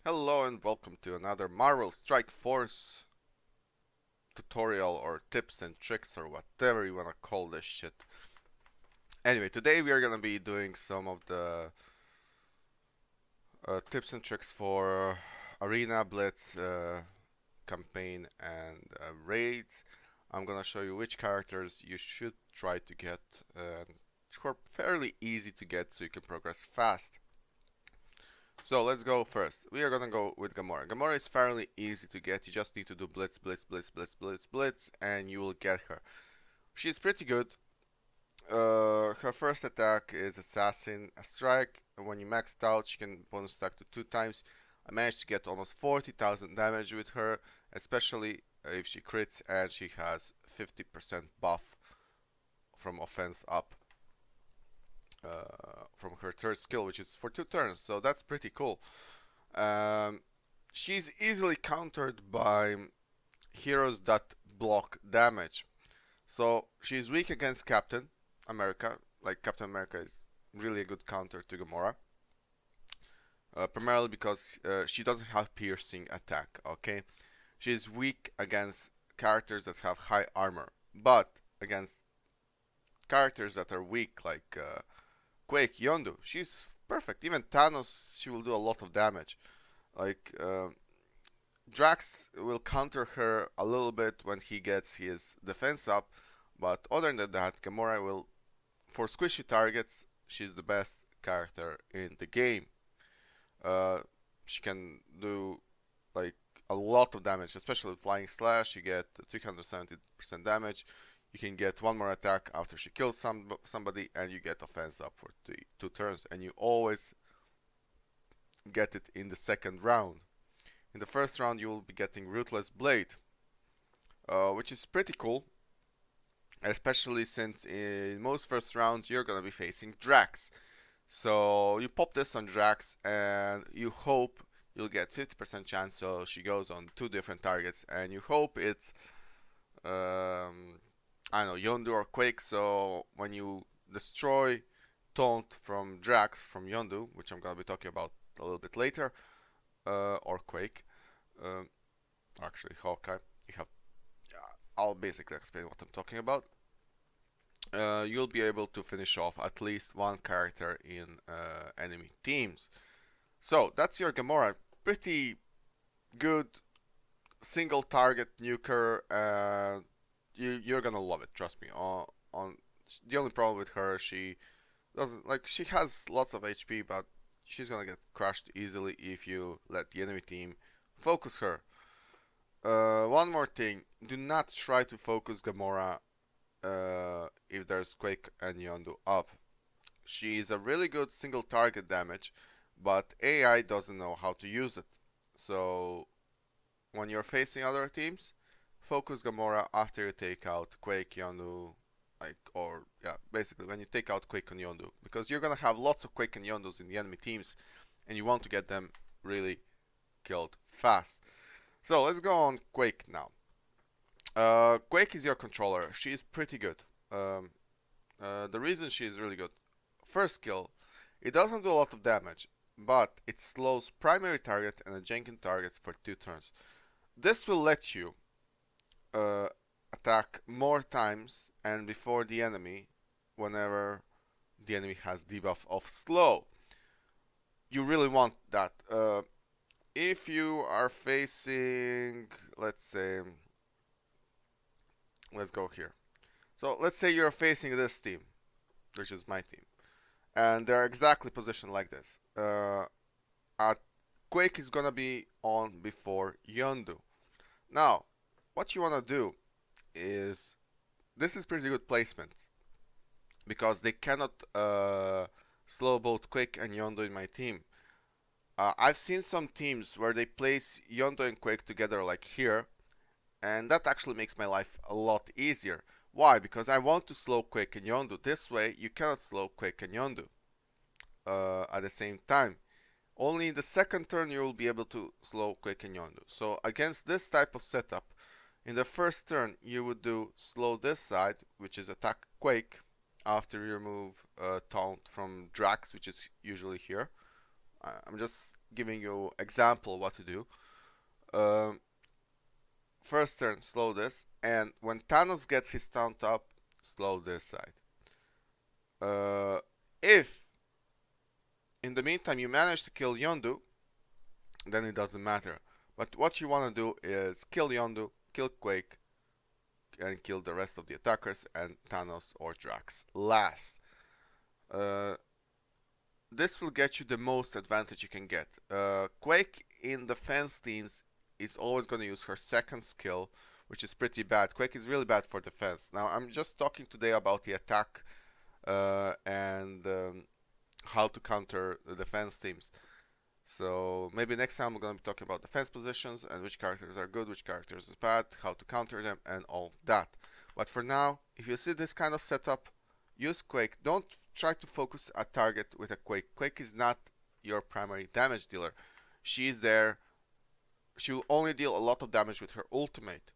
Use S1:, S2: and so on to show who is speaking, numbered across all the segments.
S1: Hello and welcome to another Marvel Strike Force tutorial or tips and tricks or whatever you wanna call this shit. Anyway, today we are gonna be doing some of the tips and tricks for Arena, Blitz, campaign and raids. I'm gonna show you which characters you should try to get which are fairly easy to get so you can progress fast. So let's go first. We are gonna go with Gamora. Gamora is fairly easy to get. You just need to do blitz, blitz, blitz, blitz, blitz, blitz, and you will get her. She's pretty good. Her first attack is Assassin Strike. When you maxed out, she can bonus attack to 2 times. I managed to get almost 40,000 damage with her, especially if she crits and she has 50% buff from offense up. From her third skill, which is for 2 turns, so that's pretty cool. She's easily countered by heroes that block damage. So she's weak against Captain America. Like Captain America is really a good counter to Gamora. Primarily because she doesn't have piercing attack, okay? She's weak against characters that have high armor, but against characters that are weak, like Quake, Yondu, she's perfect. Even Thanos, she will do a lot of damage. Like Drax will counter her a little bit when he gets his defense up, but other than that, Gamora will, for squishy targets, she's the best character in the game. She can do like a lot of damage, especially with Flying Slash. You get 370% damage. You can get one more attack after she kills somebody, and you get offense up for 2 turns, and you always get it in the second round. In the first round, you will be getting Ruthless Blade, which is pretty cool, especially since in most first rounds you're gonna be facing Drax. So you pop this on Drax, and you hope you'll get 50% chance, so she goes on 2 different targets, and you hope it's I don't know, Yondu or Quake. So when you destroy Taunt from Drax from Yondu, which I'm gonna be talking about a little bit later, or Quake, actually Hawkeye, I'll basically explain what I'm talking about. You'll be able to finish off at least one character in enemy teams. So that's your Gamora. Pretty good single target nuker. You're gonna love it, trust me. The only problem with her, she doesn't, like, she has lots of HP, but she's gonna get crushed easily if you let the enemy team focus her. One more thing, do not try to focus Gamora if there's Quake and Yondu up. She is a really good single target damage, but AI doesn't know how to use it. So when you're facing other teams, focus Gamora after you take out Quake, Yondu, basically when you take out Quake and Yondu, because you're gonna have lots of Quake and Yondus in the enemy teams, and you want to get them really killed fast. So let's go on Quake now. Quake is your controller. She is pretty good. The reason she is really good, first skill, it doesn't do a lot of damage, but it slows primary target and adjacent targets for 2 turns. This will let you attack more times and before the enemy whenever the enemy has debuff of slow. You really want that. If you are facing, let's say, let's go here. So let's say you're facing this team, which is my team, and they're exactly positioned like this. Quake is gonna be on before Yondu. Now, what you wanna do is, this is pretty good placement because they cannot slow both Quake and Yondu in my team. I've seen some teams where they place Yondu and Quake together like here, and that actually makes my life a lot easier. Why? Because I want to slow Quake and Yondu. This way you cannot slow Quake and Yondu at the same time. Only in the second turn you will be able to slow Quake and Yondu. So against this type of setup, in the first turn you would do slow this side, which is attack Quake, after you remove Taunt from Drax, which is usually here. I'm just giving you example what to do. Um, First turn, slow this, and when Thanos gets his taunt up, slow this side. If in the meantime you manage to kill Yondu, then it doesn't matter. But what you want to do is kill Yondu, kill Quake, and kill the rest of the attackers and Thanos or Drax last. Uh, this will get you the most advantage you can get. Quake in defense teams is always going to use her second skill, which is pretty bad. Quake is really bad for defense. Now I'm just talking today about the attack and how to counter the defense teams. So maybe next time we're going to be talking about defense positions and which characters are good, which characters are bad, how to counter them, and all that. But for now, if you see this kind of setup, use Quake. Don't try to focus a target with a Quake. Quake is not your primary damage dealer. She is there. She will only deal a lot of damage with her ultimate.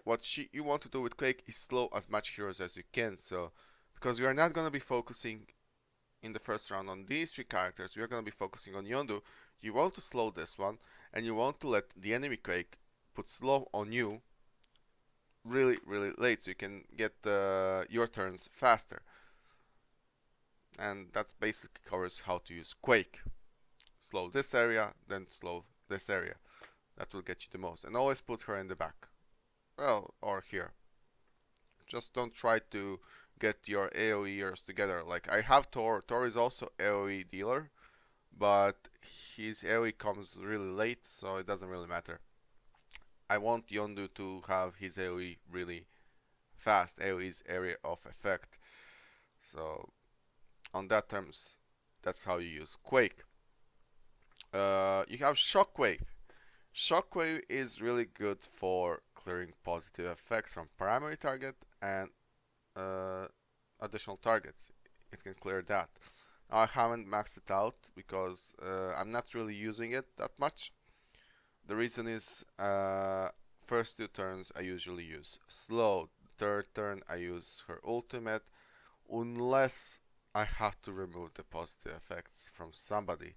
S1: What you want to do with Quake is slow as much heroes as you can. So, because you are not going to be focusing in the first round on these three characters, we are going to be focusing on Yondu. You want to slow this one, and you want to let the enemy Quake put slow on you really, really late, so you can get your turns faster. And that basically covers how to use Quake. Slow this area, then slow this area. That will get you the most. And always put her in the back. Well, or here. Just don't try to get your AoEers together. Like I have Thor. Thor is also AoE dealer, but his AoE comes really late, so it doesn't really matter. I want Yondu to have his AoE really fast. AoE is area of effect. So on that terms, that's how you use Quake. You have Shockwave. Shockwave is really good for clearing positive effects from primary target and additional targets. It can clear that. Now, I haven't maxed it out because I'm not really using it that much. The reason is first two turns I usually use slow. Third turn I use her ultimate unless I have to remove the positive effects from somebody.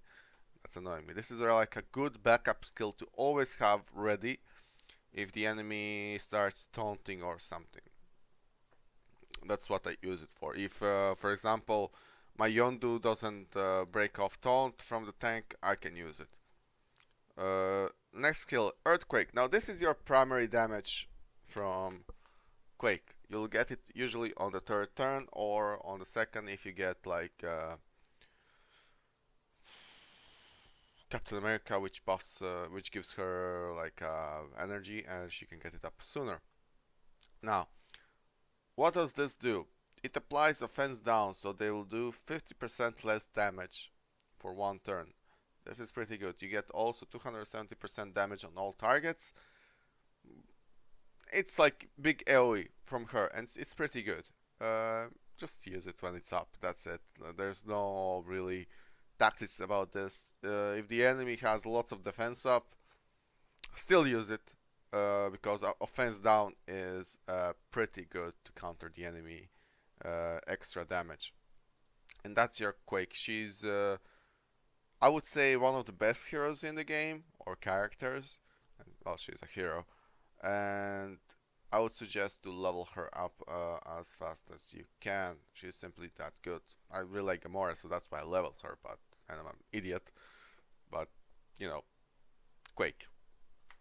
S1: That's annoying me. This is like a good backup skill to always have ready if the enemy starts taunting or something. That's what I use it for. If, for example, my Yondu doesn't break off taunt from the tank, I can use it. Next skill, Earthquake. Now this is your primary damage from Quake. You'll get it usually on the third turn or on the second if you get like Captain America, which buffs, which gives her like energy, and she can get it up sooner. Now, what does this do? It applies offense down, so they will do 50% less damage for one turn. This is pretty good. You get also 270% damage on all targets. It's like big AoE from her, and it's pretty good. Just use it when it's up. That's it. There's no really tactics about this. If the enemy has lots of defense up, still use it because offense down is pretty good to counter the enemy extra damage. And that's your Quake. She's, I would say, one of the best heroes in the game, or characters. Well, she's a hero. And I would suggest to level her up as fast as you can. She's simply that good. I really like Gamora, so that's why I leveled her, but I'm an idiot. But, you know, Quake.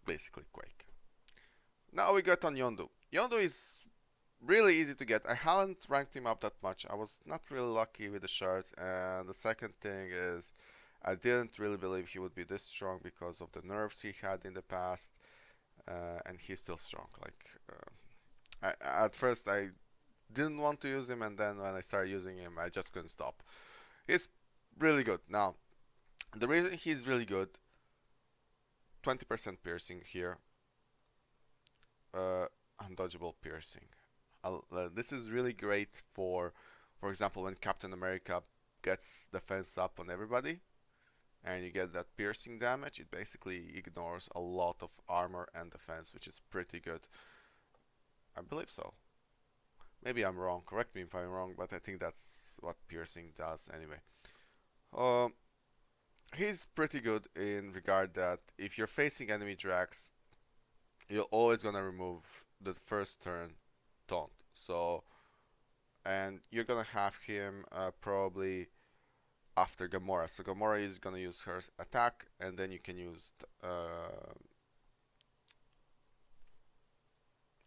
S1: Basically Quake. Now we got on Yondu. Yondu is really easy to get. I haven't ranked him up that much. I was not really lucky with the shards, and the second thing is I didn't really believe he would be this strong because of the nerfs he had in the past, and he's still strong. Like at first I didn't want to use him, and then when I started using him, I just couldn't stop. He's really good. Now, the reason he's really good, 20% piercing here, undodgeable piercing. This is really great for example, when Captain America gets defense up on everybody, and you get that piercing damage, it basically ignores a lot of armor and defense, which is pretty good. I believe so. Maybe I'm wrong. Correct me if I'm wrong, but I think that's what piercing does anyway. He's pretty good in regard that if you're facing enemy Drax, you're always gonna remove the first turn taunt. So, and you're gonna have him probably after Gamora. So Gamora is gonna use her attack, and then you can use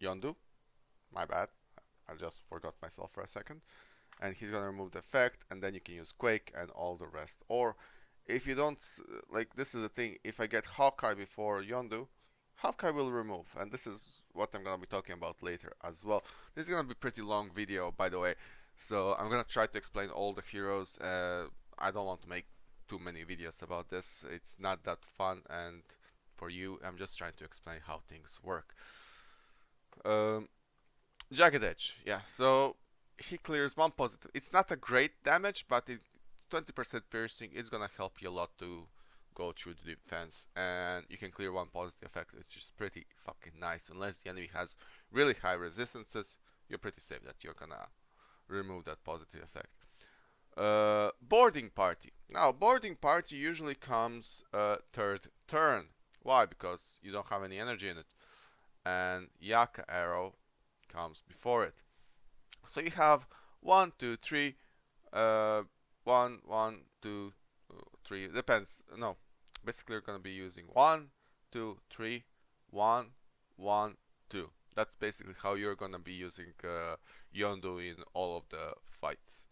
S1: Yondu. My bad, I just forgot myself for a second. And he's gonna remove the effect, and then you can use Quake and all the rest. Or if you don't, like, this is the thing, if I get Hawkeye before Yondu, Hawkeye will remove, and this is what I'm gonna be talking about later as well. This is gonna be a pretty long video, by the way, so I'm gonna try to explain all the heroes. I don't want to make too many videos about this, it's not that fun, and for you, I'm just trying to explain how things work. Um, Jagged Edge, yeah, so he clears one positive. It's not a great damage, but 20% piercing is gonna help you a lot to go through the defense, and you can clear one positive effect. It's just pretty fucking nice. Unless the enemy has really high resistances, you're pretty safe that you're gonna remove that positive effect. Boarding Party. Now, Boarding Party usually comes third turn. Why? Because you don't have any energy in it, and Yaka Arrow comes before it. So you have 1, 2, 3, 1, 1, 2, 3. Depends. No, basically you're gonna be using 1, 2, 3, 1, 1, 2. That's basically how you're gonna be using Yondu in all of the fights.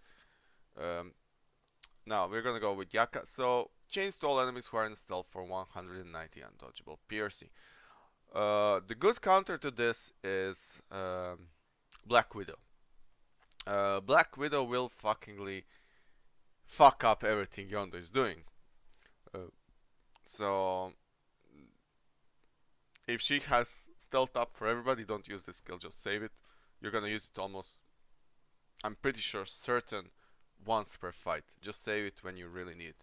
S1: Now we're gonna go with Yaka. So chains to all enemies who are in stealth for 190 undodgeable piercing. The good counter to this is Black Widow. Black Widow will fuckingly fuck up everything Yondu is doing. So if she has stealth up for everybody, don't use this skill, just save it. You're gonna use it almost, I'm pretty sure, certain once per fight. Just save it when you really need it.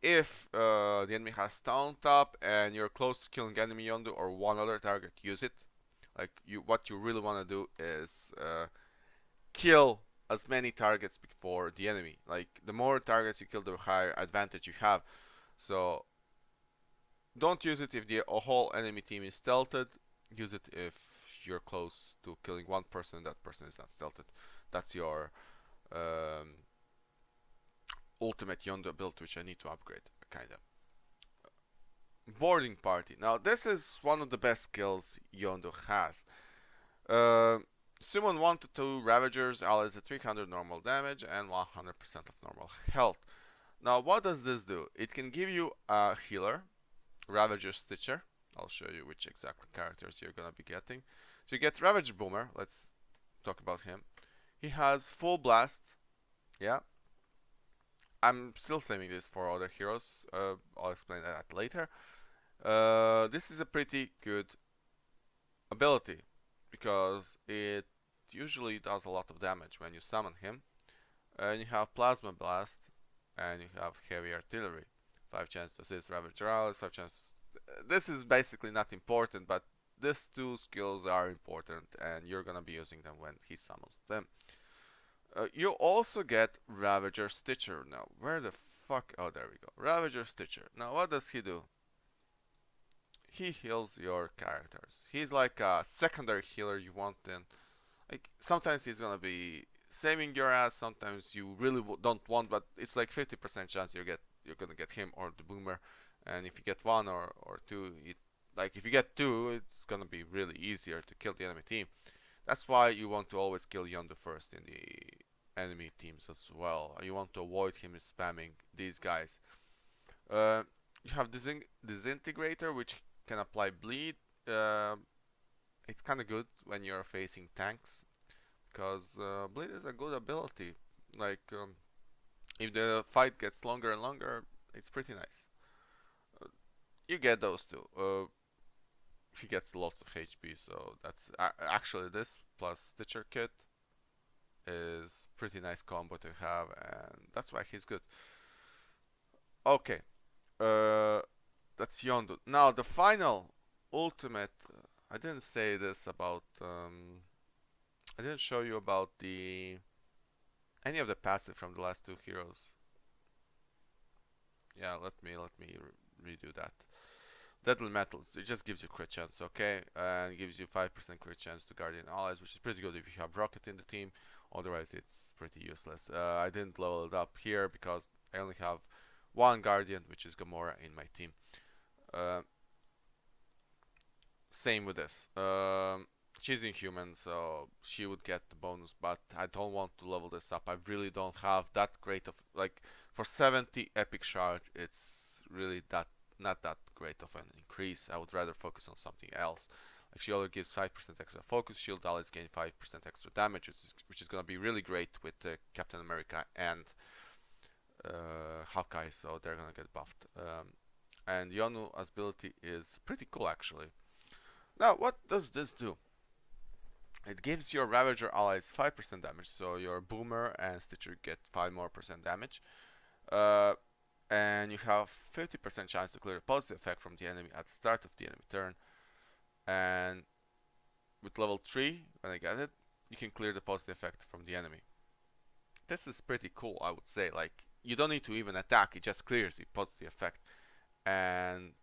S1: If the enemy has taunt up and you're close to killing enemy Yondu or one other target, use it. Like, what you really want to do is kill as many targets before the enemy. Like, the more targets you kill, the higher advantage you have. So don't use it if the whole enemy team is stealthed. Use it if you're close to killing one person and that person is not stealthed. That's your ultimate Yondu build, which I need to upgrade, kinda. Boarding Party. Now this is one of the best skills Yondu has. Summon 1 to 2 Ravagers, allies at 300 normal damage and 100% of normal health. Now what does this do? It can give you a healer, Ravager Stitcher. I'll show you which exact characters you're gonna be getting. So you get Ravager Boomer. Let's talk about him. He has full blast. Yeah. I'm still saving this for other heroes. I'll explain that later. This is a pretty good ability because it usually does a lot of damage when you summon him. And you have Plasma Blast and you have Heavy Artillery. 5 chance to assist Ravager allies, 5 chance. This is basically not important, but these two skills are important and you're gonna be using them when he summons them. You also get Ravager Stitcher. Now, where the fuck? Oh, there we go. Ravager Stitcher. Now, what does he do? He heals your characters. He's like a secondary healer you want in. Like, sometimes he's gonna be saving your ass, sometimes you really don't want, but it's like 50% chance you're gonna get him or the Boomer. And if you get one or two, like if you get two, it's gonna be really easier to kill the enemy team. That's why you want to always kill Yondu first in the enemy teams as well. You want to avoid him spamming these guys. You have Disintegrator, which can apply bleed. It's kind of good when you're facing tanks, because bleed is a good ability. Like, if the fight gets longer and longer, it's pretty nice. You get those two. He gets lots of HP, so that's actually this plus Stitcher Kit is pretty nice combo to have, and that's why he's good. Okay, that's Yondu. Now the final ultimate. I didn't say this about. I didn't show you about any of the passive from the last two heroes. Yeah, let me redo that. Deadly Metals, it just gives you crit chance, okay? And gives you 5% crit chance to Guardian Allies, which is pretty good if you have Rocket in the team. Otherwise, it's pretty useless. I didn't level it up here because I only have one Guardian, which is Gamora, in my team. Uh, Same with this. She's inhuman, so she would get the bonus, but I don't want to level this up. I really don't have that great of, like, for 70 epic shards, it's really not that great of an increase. I would rather focus on something else. Like, she only gives 5% extra focus, shield allies gain 5% extra damage, which is gonna be really great with Captain America and Hawkeye, so they're gonna get buffed. And Yonu's ability is pretty cool, actually. Now, what does this do? It gives your Ravager allies 5% damage, so your Boomer and Stitcher get 5% more damage. And you have 50% chance to clear a positive effect from the enemy at the start of the enemy turn. And with level 3, when I get it, you can clear the positive effect from the enemy. This is pretty cool, I would say. Like, you don't need to even attack, it just clears the positive effect. And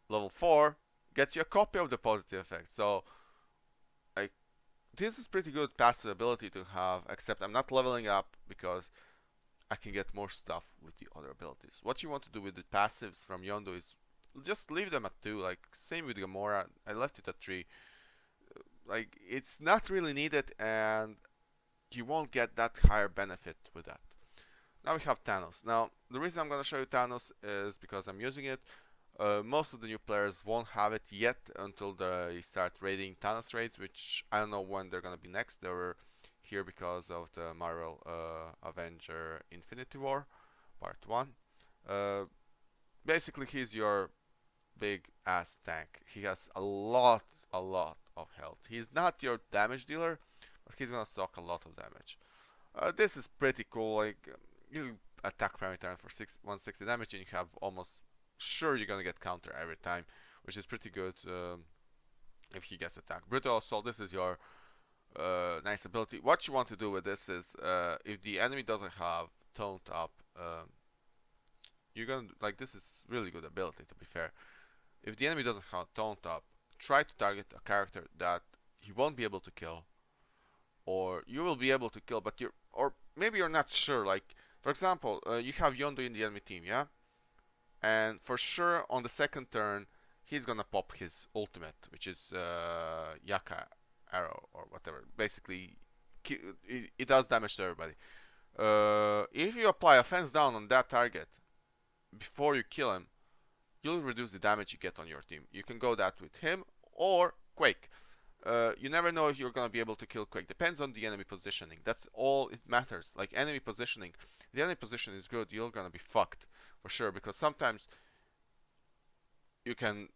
S1: level 4 gets you a copy of the positive effect. So, like, this is pretty good passive ability to have, except I'm not leveling up because I can get more stuff with the other abilities. What you want to do with the passives from Yondu is just leave them at 2, like same with Gamora. I left it at 3. Like, it's not really needed and you won't get that higher benefit with that. Now we have Thanos. Now, the reason I'm going to show you Thanos is because I'm using it. Most of the new players won't have it yet until they start raiding Thanos raids, which I don't know when they're going to be next. They were here because of the Marvel Avenger Infinity War Part 1. Basically, he's your big ass tank. He has a lot of health. He's not your damage dealer, but he's gonna suck a lot of damage. This is pretty cool. Like, you attack parameter for 160 damage and you have almost sure you're gonna get counter every time, which is pretty good if he gets attacked. Brutal Assault, this is your nice ability. What you want to do with this is if the enemy doesn't have toned up, you're gonna, like, this is really good ability, to be fair. If the enemy doesn't have toned up, try to target a character that he won't be able to kill, or you will be able to kill, but you're, or maybe you're not sure. Like, for example, you have Yondu in the enemy team, yeah, and for sure on the second turn he's gonna pop his ultimate, which is Yaka arrow or whatever. Basically, it does damage to everybody. If you apply a fence down on that target before you kill him, you'll reduce the damage you get on your team. You can go that with him or Quake. You never know if you're gonna be able to kill Quake. Depends on the enemy positioning. That's all it matters. Like, enemy positioning. If the enemy position is good, you're gonna be fucked for sure. Because sometimes you can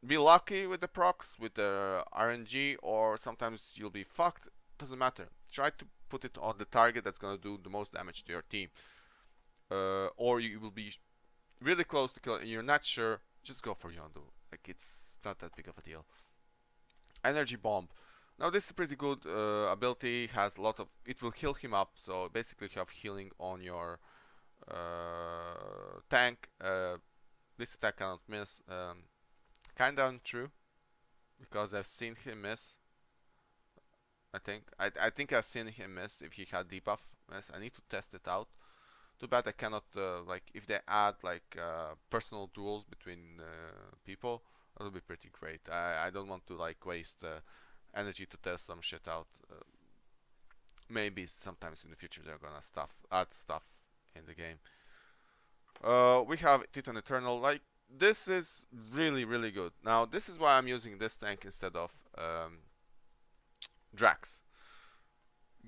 S1: be lucky with the procs, with the RNG, or sometimes you'll be fucked. Doesn't matter. Try to put it on the target that's gonna do the most damage to your team. Or you will be really close to kill and you're not sure, just go for Yondu. Like, it's not that big of a deal. Energy Bomb. Now this is pretty good ability, has a lot of, it will heal him up, so basically you have healing on your tank. This attack cannot miss. Kinda untrue, because I've seen him miss. I think I've seen him miss if he had debuff miss. I need to test it out. Too bad I cannot, like, if they add, like, personal duels between people, that would be pretty great. I don't want to, like, waste energy to test some shit out. Maybe sometimes in the future they're gonna add stuff in the game. We have Titan Eternal. Like, this is really good. Now, this is why I'm using this tank instead of Drax.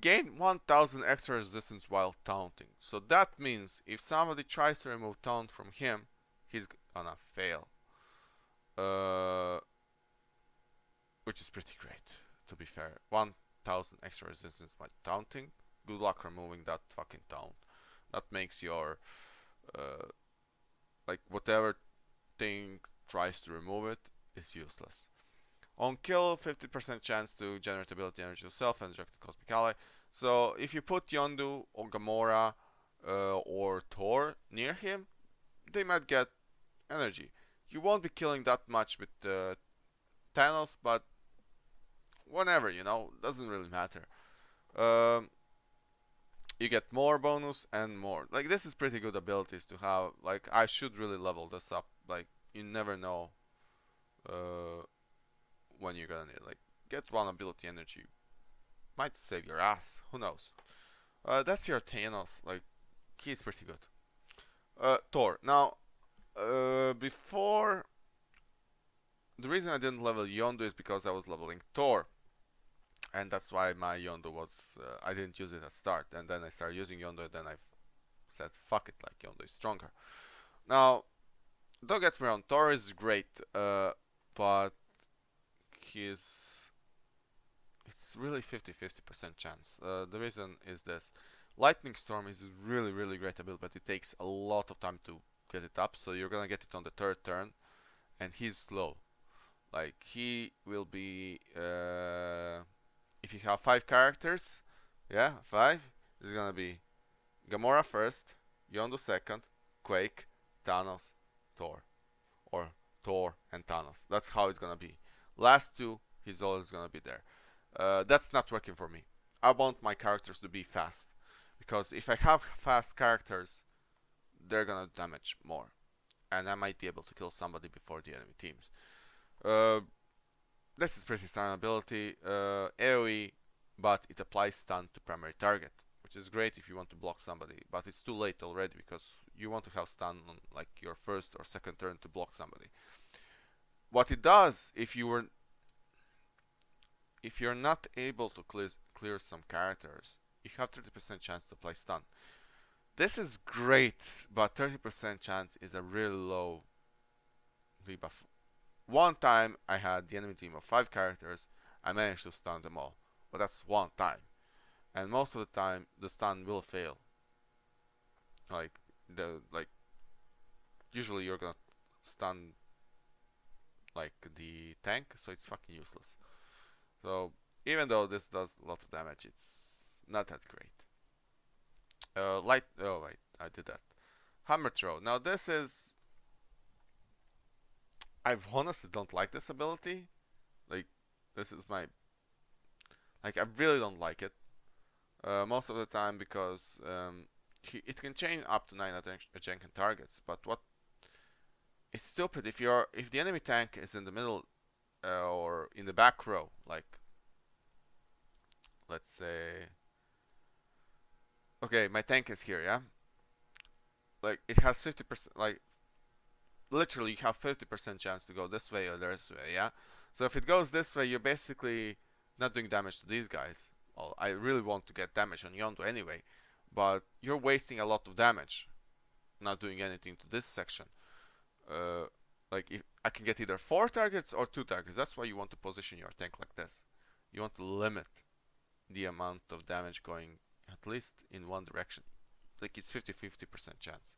S1: Gain 1000 extra resistance while taunting. So that means if somebody tries to remove taunt from him, he's gonna fail. Which is pretty great, to be fair. 1000 extra resistance while taunting. Good luck removing that fucking taunt. That makes your like, whatever thing tries to remove it is useless. On kill, 50% chance to generate ability energy yourself and direct the cosmic ally. So if you put Yondu or Gamora or Thor near him, they might get energy. You won't be killing that much with Thanos, but whenever, you know, doesn't really matter. Um, you get more bonus and more. Like, this is pretty good abilities to have. Like, I should really level this up. Like, you never know uh, when you're gonna need. Like, get one ability energy. Might save your ass. Who knows? That's your Thanos. Like, he's pretty good. Thor. Now, before, the reason I didn't level Yondu is because I was leveling Thor. And that's why my Yondu was, I didn't use it at start. And then I started using Yondu, and then I said, fuck it, like, Yondu is stronger. Now, don't get me wrong, Thor is great, but it's really 50-50% chance. The reason is this. Lightning Storm is really, really great ability, but it takes a lot of time to get it up, so you're gonna get it on the third turn, and he's slow. Like, he will be, if you have 5 characters, yeah, 5, it's gonna be Gamora first, Yondu second, Quake, Thanos, Thor. Or Thor and Thanos. That's how it's gonna be. Last 2, he's always gonna be there. That's not working for me. I want my characters to be fast. Because if I have fast characters, they're gonna damage more. And I might be able to kill somebody before the enemy teams. This is pretty standard ability. AoE, but it applies stun to primary target, which is great if you want to block somebody, but it's too late already because you want to have stun on like your first or second turn to block somebody. What it does, if you're not able to clear some characters, you have 30% chance to apply stun. This is great, but 30% chance is a really low debuff. One time I had the enemy team of 5 characters, I managed to stun them all, but that's one time. And most of the time the stun will fail. Like usually you're gonna stun like the tank, so it's fucking useless. So even though this does a lot of damage, it's not that great. Oh wait, I did that. Hammer throw. Now this is, I honestly don't like this ability. Like, this is my, like, I really don't like it. Most of the time because it can chain up to 9 adjacent targets, but it's stupid if the enemy tank is in the middle or in the back row, like, let's say, okay, my tank is here, yeah, like, it has 50%, like, literally you have 50% chance to go this way or this way, yeah. So if it goes this way, you're basically not doing damage to these guys. Well, I really want to get damage on Yondu anyway, but you're wasting a lot of damage not doing anything to this section. Like, if I can get either 4 targets or 2 targets. That's why you want to position your tank like this. You want to limit the amount of damage going at least in one direction. Like, it's 50-50% chance.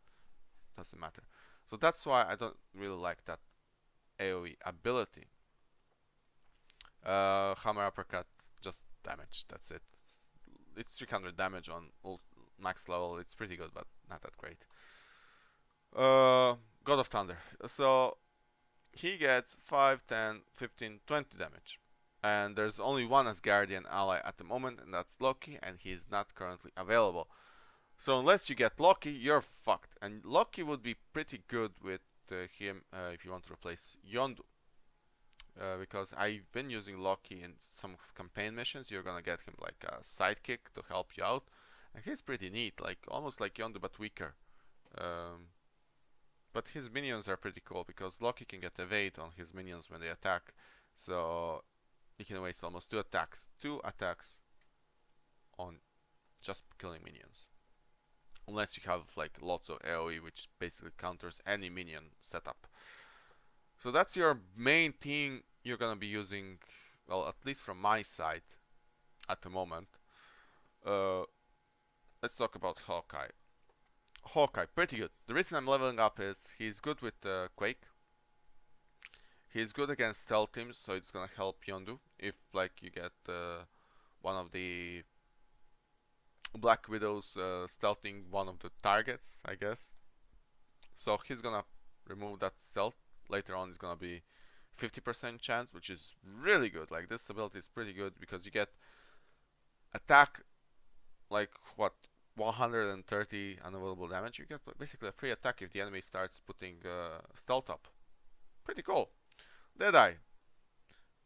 S1: Doesn't matter. So that's why I don't really like that AoE ability. Hammer uppercut, just damage. That's it. It's 300 damage on max level. It's pretty good, but not that great. God of Thunder. So he gets 5, 10, 15, 20 damage. And there's only one Asgardian ally at the moment, and that's Loki, and he's not currently available. So unless you get Loki, you're fucked. And Loki would be pretty good with him if you want to replace Yondu. Because I've been using Loki in some campaign missions. You're gonna get him like a sidekick to help you out. And he's pretty neat, like almost like Yondu but weaker. But his minions are pretty cool because Loki can get evade on his minions when they attack. So you can waste almost 2 attacks on just killing minions. Unless you have like lots of AoE, which basically counters any minion setup. So that's your main thing you're gonna be using, well, at least from my side at the moment. Let's talk about Hawkeye. Hawkeye, pretty good. The reason I'm leveling up is he's good with Quake. He's good against stealth teams, so it's gonna help Yondu if like you get one of the Black Widows stealthing one of the targets, I guess. So he's gonna remove that stealth. Later on, it's gonna be 50% chance, which is really good. Like this ability is pretty good because you get attack like what 130 unavoidable damage. You get basically a free attack if the enemy starts putting stealth up. Pretty cool. Deadeye.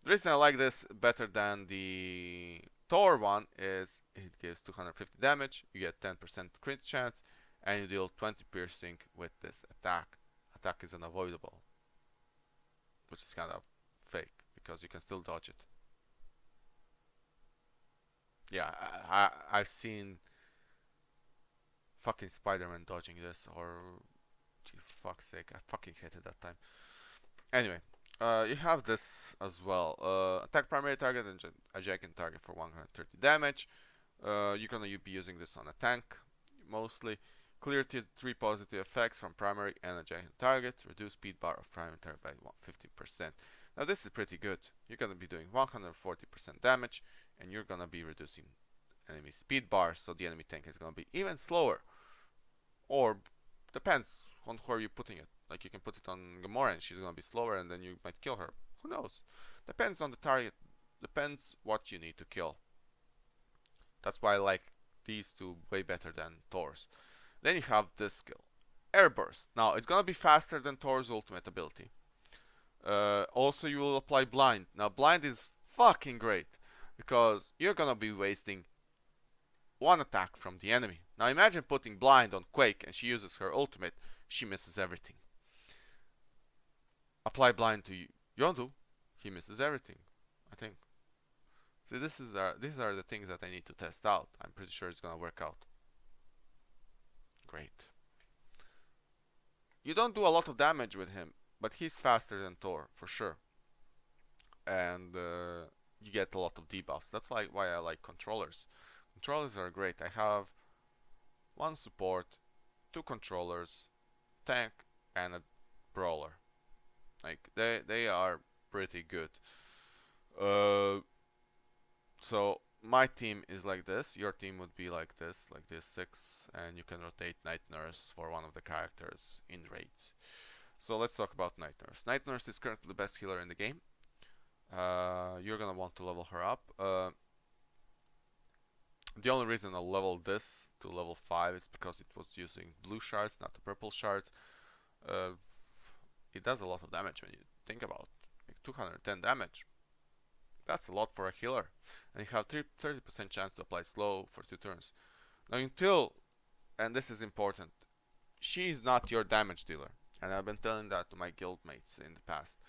S1: The reason I like this better than the Thor one is it gives 250 damage, you get 10% crit chance, and you deal 20 piercing with this attack. Attack is unavoidable, which is kind of fake because you can still dodge it. Yeah, I've seen fucking Spider-Man dodging this, or gee, fuck's sake, I fucking hated that time. Anyway, you have this as well. Attack primary target and adjacent target for 130 damage. You're gonna be using this on a tank mostly. Clear 3 positive effects from primary and adjacent targets. Reduce speed bar of primary target by 50%. Now this is pretty good. You're gonna be doing 140% damage, and you're gonna be reducing enemy speed bar, so the enemy tank is gonna be even slower. Or depends on where you're putting it. Like you can put it on Gamora and she's gonna be slower, and then you might kill her. Who knows? Depends on the target. Depends what you need to kill. That's why I like these two way better than Thor's. Then you have this skill, Air Burst. Now it's gonna be faster than Thor's ultimate ability. Also, you will apply Blind. Now Blind is fucking great because you're gonna be wasting one attack from the enemy. Now imagine putting Blind on Quake and she uses her ultimate, she misses everything. Apply Blind to Yondu, he misses everything, I think. See, these are the things that I need to test out. I'm pretty sure it's gonna work out. Great. You don't do a lot of damage with him, but he's faster than Thor, for sure. And you get a lot of debuffs. That's like why I like controllers. Controllers are great. I have one support, two controllers, tank, and a brawler. Like they are pretty good. So my team is like this. Your team would be like this 6, and you can rotate Night Nurse for one of the characters in raids. So let's talk about Night Nurse. Night Nurse is currently the best healer in the game. You're gonna want to level her up. The only reason I leveled this to level 5 is because it was using blue shards, not the purple shards. It does a lot of damage when you think about it. Like 210 damage. That's a lot for a healer. And you have 30% chance to apply slow for 2 turns. Now until, and this is important, she is not your damage dealer. And I've been telling that to my guildmates in the past.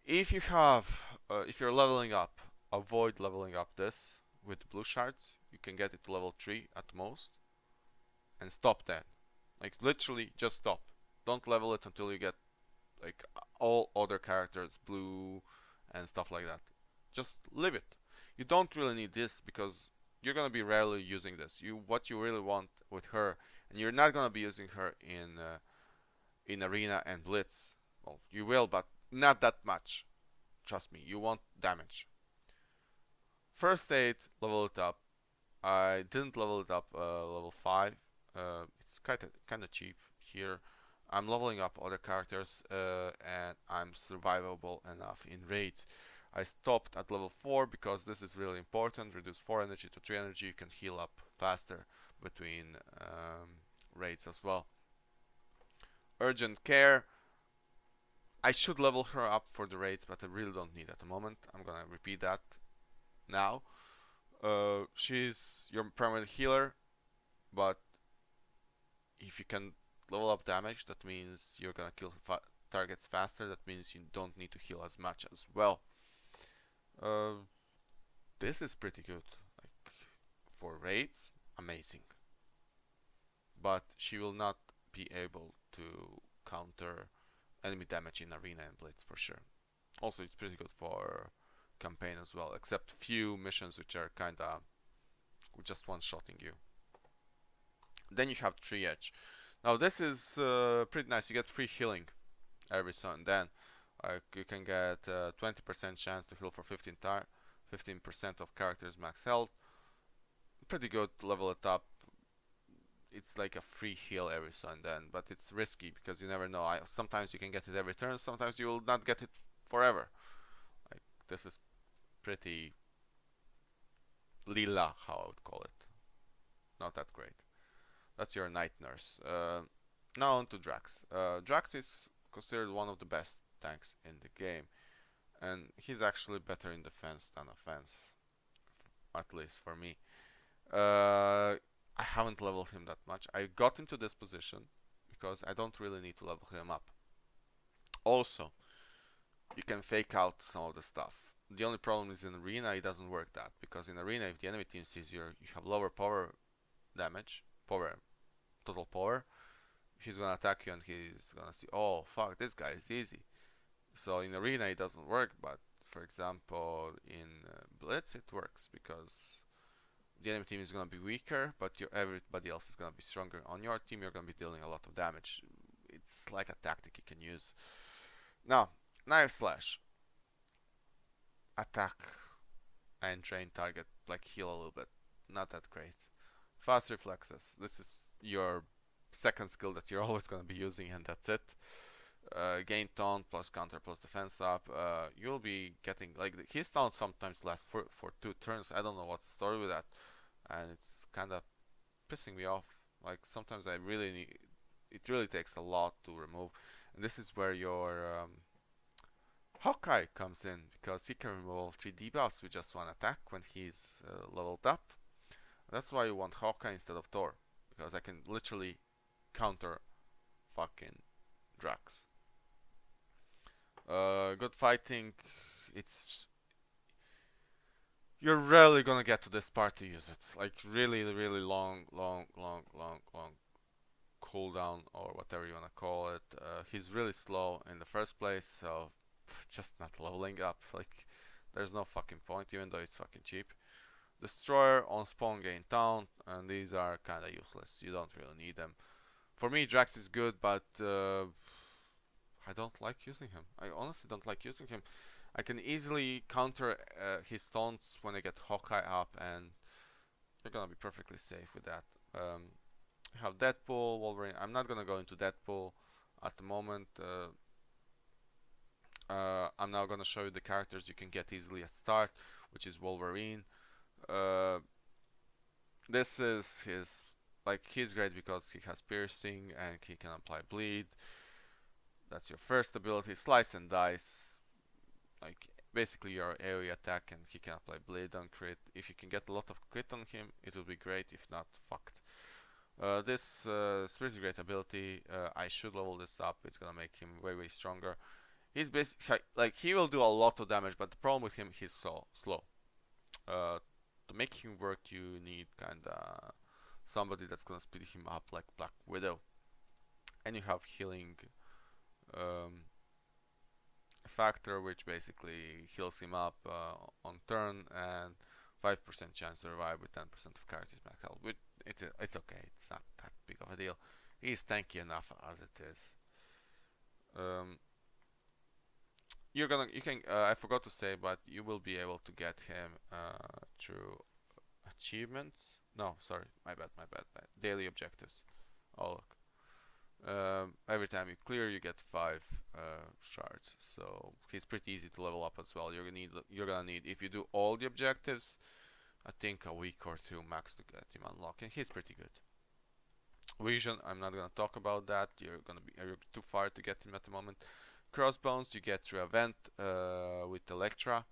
S1: If you have, if you're leveling up, avoid leveling up this with blue shards. You can get it to level 3 at most. And stop that. Like literally just stop. Don't level it until you get like all other characters blue and stuff like that. Just leave it. You don't really need this because you're gonna be rarely using this. What you really want with her, and you're not gonna be using her in arena and blitz. Well, you will, but not that much. Trust me, you want damage. First aid, level it up. I didn't level it up level 5. It's kind of cheap here. I'm leveling up other characters and I'm survivable enough in raids. I stopped at level 4 because this is really important. Reduce 4 energy to 3 energy. You can heal up faster between raids as well. Urgent care. I should level her up for the raids, but I really don't need at the moment. I'm gonna repeat that now. She's your primary healer, but if you can level up damage, that means you're gonna kill targets faster. That means you don't need to heal as much as well. This is pretty good. Like for raids, amazing. But she will not be able to counter enemy damage in arena and blitz for sure. Also, it's pretty good for campaign as well, except few missions which are kinda just one-shotting you. Then you have Tree Edge. Now this is pretty nice. You get free healing every so and then. You can get 20% chance to heal for 15% of characters max health. Pretty good to level it up. it's like a free heal every so and then, but it's risky because you never know. Sometimes you can get it every turn, sometimes you will not get it forever. Like this is pretty lila, how I would call it. Not that great. That's your night nurse. Now on to Drax. Drax is considered one of the best tanks in the game, and he's actually better in defense than offense, at least for me. I haven't leveled him that much. I got him to this position because I don't really need to level him up. Also, you can fake out some of the stuff. The only problem is in arena it doesn't work that, because in arena if the enemy team sees you have lower power damage, total power, he's gonna attack you and he's gonna see, oh fuck, this guy is easy. So in arena it doesn't work, but for example in Blitz it works, because the enemy team is gonna be weaker, but everybody else is gonna be stronger. On your team you're gonna be dealing a lot of damage. It's like a tactic you can use. Now, Knife Slash. Attack and drain target, like heal a little bit. Not that great. Fast Reflexes. This is your second skill that you're always gonna be using, and that's it. Gain taunt plus counter plus defense up. You'll be getting, like, his taunt sometimes lasts for 2 turns. I don't know what's the story with that, and it's kind of pissing me off. Like sometimes I really need, it really takes a lot to remove, and this is where your Hawkeye comes in, because he can remove 3 debuffs with just 1 attack when he's leveled up. That's why you want Hawkeye instead of Thor, because I can literally counter fucking Drax. Good fighting. It's, you're rarely gonna get to this part to use it. Like really long cooldown, or whatever you wanna call it. He's really slow in the first place, so just not leveling up. Like there's no fucking point, even though it's fucking cheap. Destroyer on spawn gain taunt, and these are kinda useless. You don't really need them. For me, Drax is good, but I don't like using him. I honestly don't like using him. I can easily counter his taunts when I get Hawkeye up, and you're gonna be perfectly safe with that. I have Deadpool, Wolverine. I'm not gonna go into Deadpool at the moment. I'm now gonna show you the characters you can get easily at start, which is Wolverine. This is his, like, he's great because he has piercing and he can apply bleed. That's your first ability. Slice and dice, like basically your area attack, and he can apply bleed on crit. If you can get a lot of crit on him, it will be great. If not, fucked. This is pretty great ability. I should level this up. It's gonna make him way stronger. He's basically like, he will do a lot of damage, but the problem with him, he's so slow. To make him work, you need kinda somebody that's gonna speed him up, like Black Widow. And you have healing factor, which basically heals him up on turn, and 5% chance to revive with 10% of character's max health. It's okay. It's not that big of a deal. He's tanky enough as it is. I forgot to say, but you will be able to get him through achievements. No, sorry, my bad. Daily objectives. Oh look. Every time you clear, you get 5 shards. So he's pretty easy to level up as well. You're gonna need, if you do all the objectives, I think a week or 2 max to get him unlocked, and he's pretty good. Vision, I'm not gonna talk about that. You're too far to get him at the moment. Crossbones you get through event with Electra.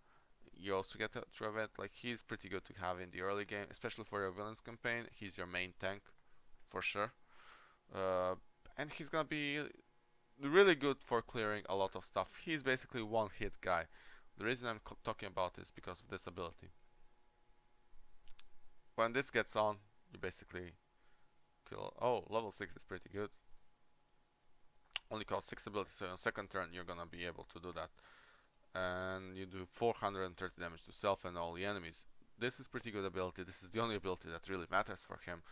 S1: You also get through event. Like, he's pretty good to have in the early game, especially for your villains campaign. He's your main tank for sure, and he's gonna be really good for clearing a lot of stuff. He's basically one hit guy. The reason I'm talking about this is because of this ability. When this gets on, you basically kill. Oh, level 6 is pretty good. Only costs 6 abilities, so on second turn you're gonna be able to do that. And you do 430 damage to self and all the enemies. This is pretty good ability. This is the only ability that really matters for him.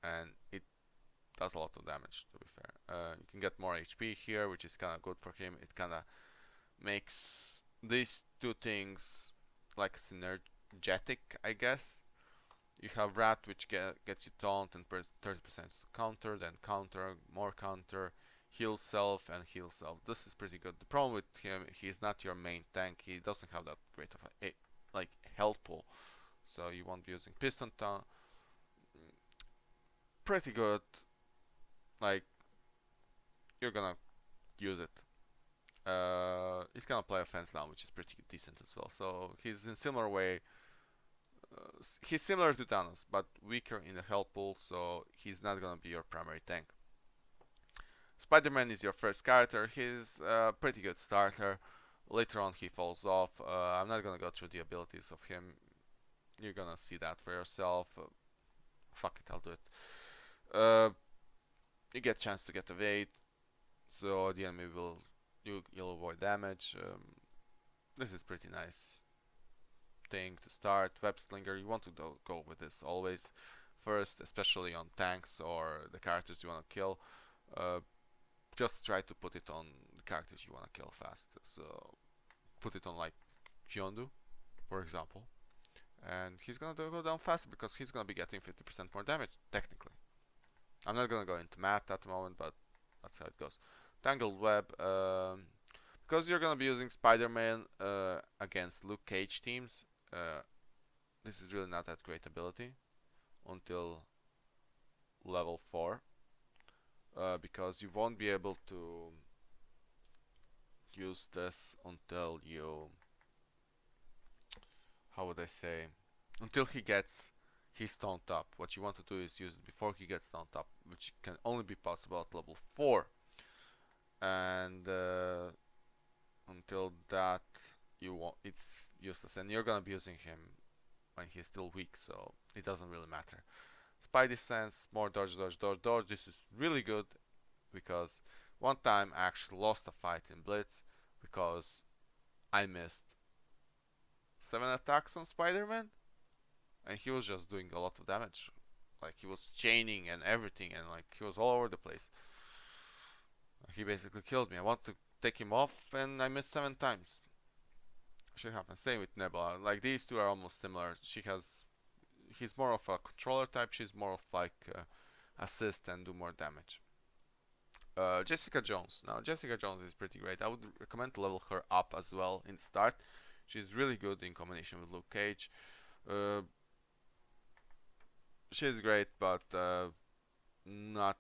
S1: And it does a lot of damage, to be fair. You can get more HP here, which is kinda good for him. It kinda makes these two things like synergetic, I guess. You have Rat, which gets you taunt and 30% counter, then counter, more counter, heal self, and heal self. This is pretty good. The problem with him, he's not your main tank. He doesn't have that great of a like health pool, so you won't be using Piston Taunt. Pretty good. Like, you're gonna use it. He's gonna play offense now, which is pretty decent as well. So he's in similar way. He's similar to Thanos, but weaker in the health pool, so he's not gonna be your primary tank. Spider-Man is your first character. He's a pretty good starter. Later on, he falls off. I'm not gonna go through the abilities of him. You're gonna see that for yourself. Fuck it, I'll do it. You get a chance to get evade, so the enemy you'll avoid damage. This is pretty nice thing to start. Web Slinger, you want to go with this always first, especially on tanks or the characters you want to kill. Just try to put it on the characters you want to kill fast. So put it on like Hyundu, for example, and he's gonna go down faster because he's gonna be getting 50% more damage technically. I'm not gonna go into math at the moment, but that's how it goes. Tangled Web, because you're gonna be using Spider-Man against Luke Cage teams. This is really not that great ability until level 4, because you won't be able to use this until you, how would I say, until he gets his taunt up. What you want to do is use it before he gets taunt up, which can only be possible at level 4. And until that, it's useless, and you're gonna be using him when he's still weak, so it doesn't really matter. Spidey Sense, more dodge, dodge, dodge, dodge. This is really good because one time I actually lost a fight in Blitz because I missed 7 attacks on Spider-Man, and he was just doing a lot of damage. Like, he was chaining and everything, and like he was all over the place. He basically killed me. I want to take him off, and I missed 7 times. Shit happens. Same with Nebula. Like, these two are almost similar. He's more of a controller type. She's more of like assist and do more damage. Jessica Jones. Now, Jessica Jones is pretty great. I would recommend to level her up as well in the start. She's really good in combination with Luke Cage. She's great, but not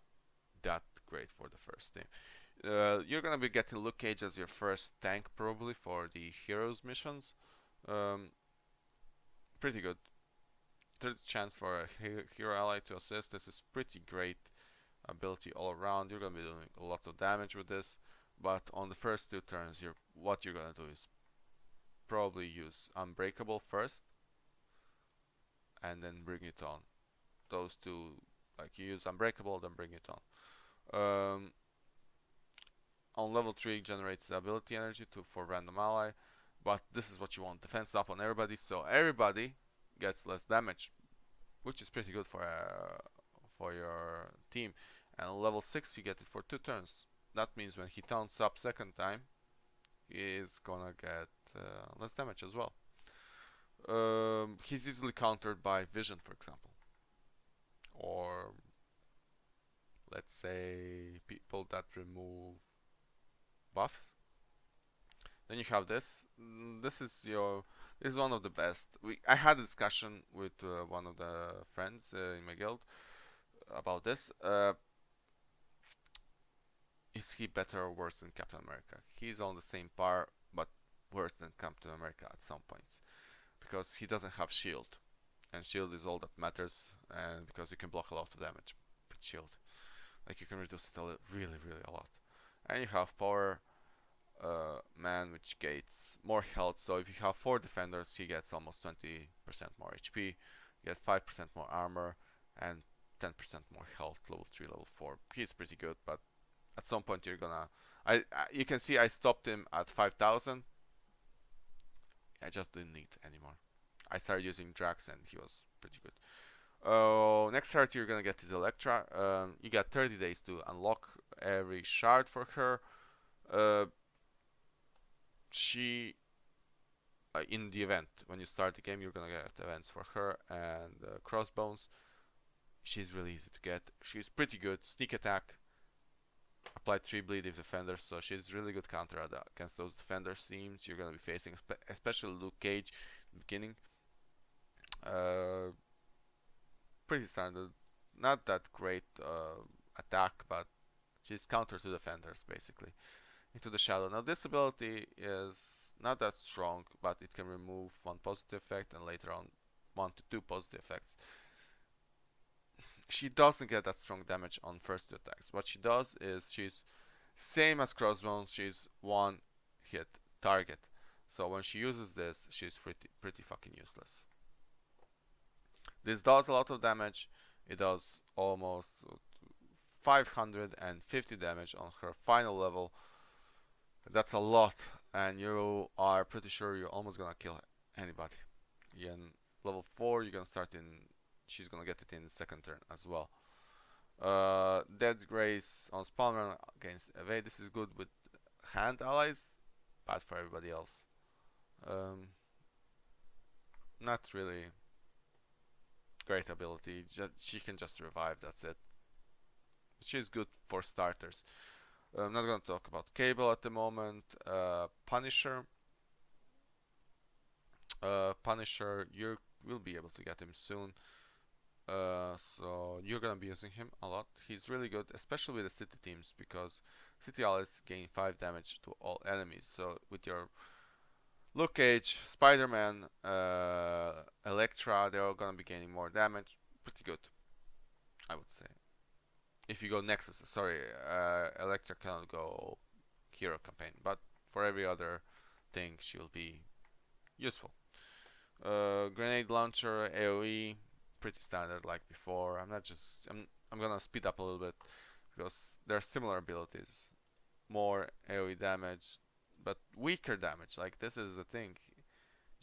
S1: that great for the first team. You're gonna be getting Luke Cage as your first tank probably for the heroes missions. Pretty good. 30 chance for a hero ally to assist. This is pretty great ability all around. You're gonna be doing lots of damage with this, but on the first 2 turns, what you're gonna do is probably use Unbreakable first, and then bring it on. Those two, like, you use Unbreakable, then bring it on. On level 3, generates ability energy for random ally, but this is what you want: defense up on everybody, so everybody gets less damage, which is pretty good for your team. And on level 6, you get it for 2 turns. That means when he taunts up second time, he's gonna get less damage as well. He's easily countered by Vision, for example, or let's say people that remove buffs. Then you have this. This is one of the best. I had a discussion with one of the friends in my guild about this. Is he better or worse than Captain America? He's on the same par, but worse than Captain America at some points, because he doesn't have shield, and shield is all that matters, and because you can block a lot of damage with shield, like you can reduce it really a lot. And you have power man, which gets more health. So if you have 4 defenders, he gets almost 20% more HP, you get 5% more armor, and 10% more health. Level 3, level 4. He's pretty good, but at some point you're gonna. You can see I stopped him at 5,000. I just didn't need anymore. I started using Drax, and he was pretty good. Next card you're gonna get is Elektra. You got 30 days to unlock every shard for her. She in the event. When you start the game, you're gonna get events for her and Crossbones. She's really easy to get. She's pretty good. Sneak attack, apply 3 bleed if defenders, so she's really good counter against those defender teams you're gonna be facing, especially Luke Cage in the beginning. Pretty standard, not that great attack, but she's counter to defenders basically. Into the shadow. Now this ability is not that strong, but it can remove 1 positive effect and later on 1 to 2 positive effects. She doesn't get that strong damage on first 2 attacks. What she does is she's same as Crossbones, she's 1 hit target. So when she uses this, she's pretty fucking useless. This does a lot of damage. It does almost 550 damage on her final level. That's a lot, and you are pretty sure you're almost gonna kill anybody. In level 4, you're gonna start in. She's gonna get it in the second turn as well. Dead Grace on spawn run against evade. This is good with hand allies, bad for everybody else. Not really great ability. She can just revive. That's it. She's good for starters. I'm not going to talk about Cable at the moment. Punisher. Punisher, you will be able to get him soon. So you're going to be using him a lot. He's really good, especially with the city teams, because city allies gain 5 damage to all enemies. So with your Luke Cage, Spider-Man, Elektra, they're all going to be gaining more damage. Pretty good, I would say. If you go Nexus, sorry, Elektra cannot go hero campaign, but for every other thing she'll be useful. Grenade launcher, AoE, pretty standard like before. I'm gonna speed up a little bit because they're similar abilities. More AoE damage, but weaker damage. Like this is the thing.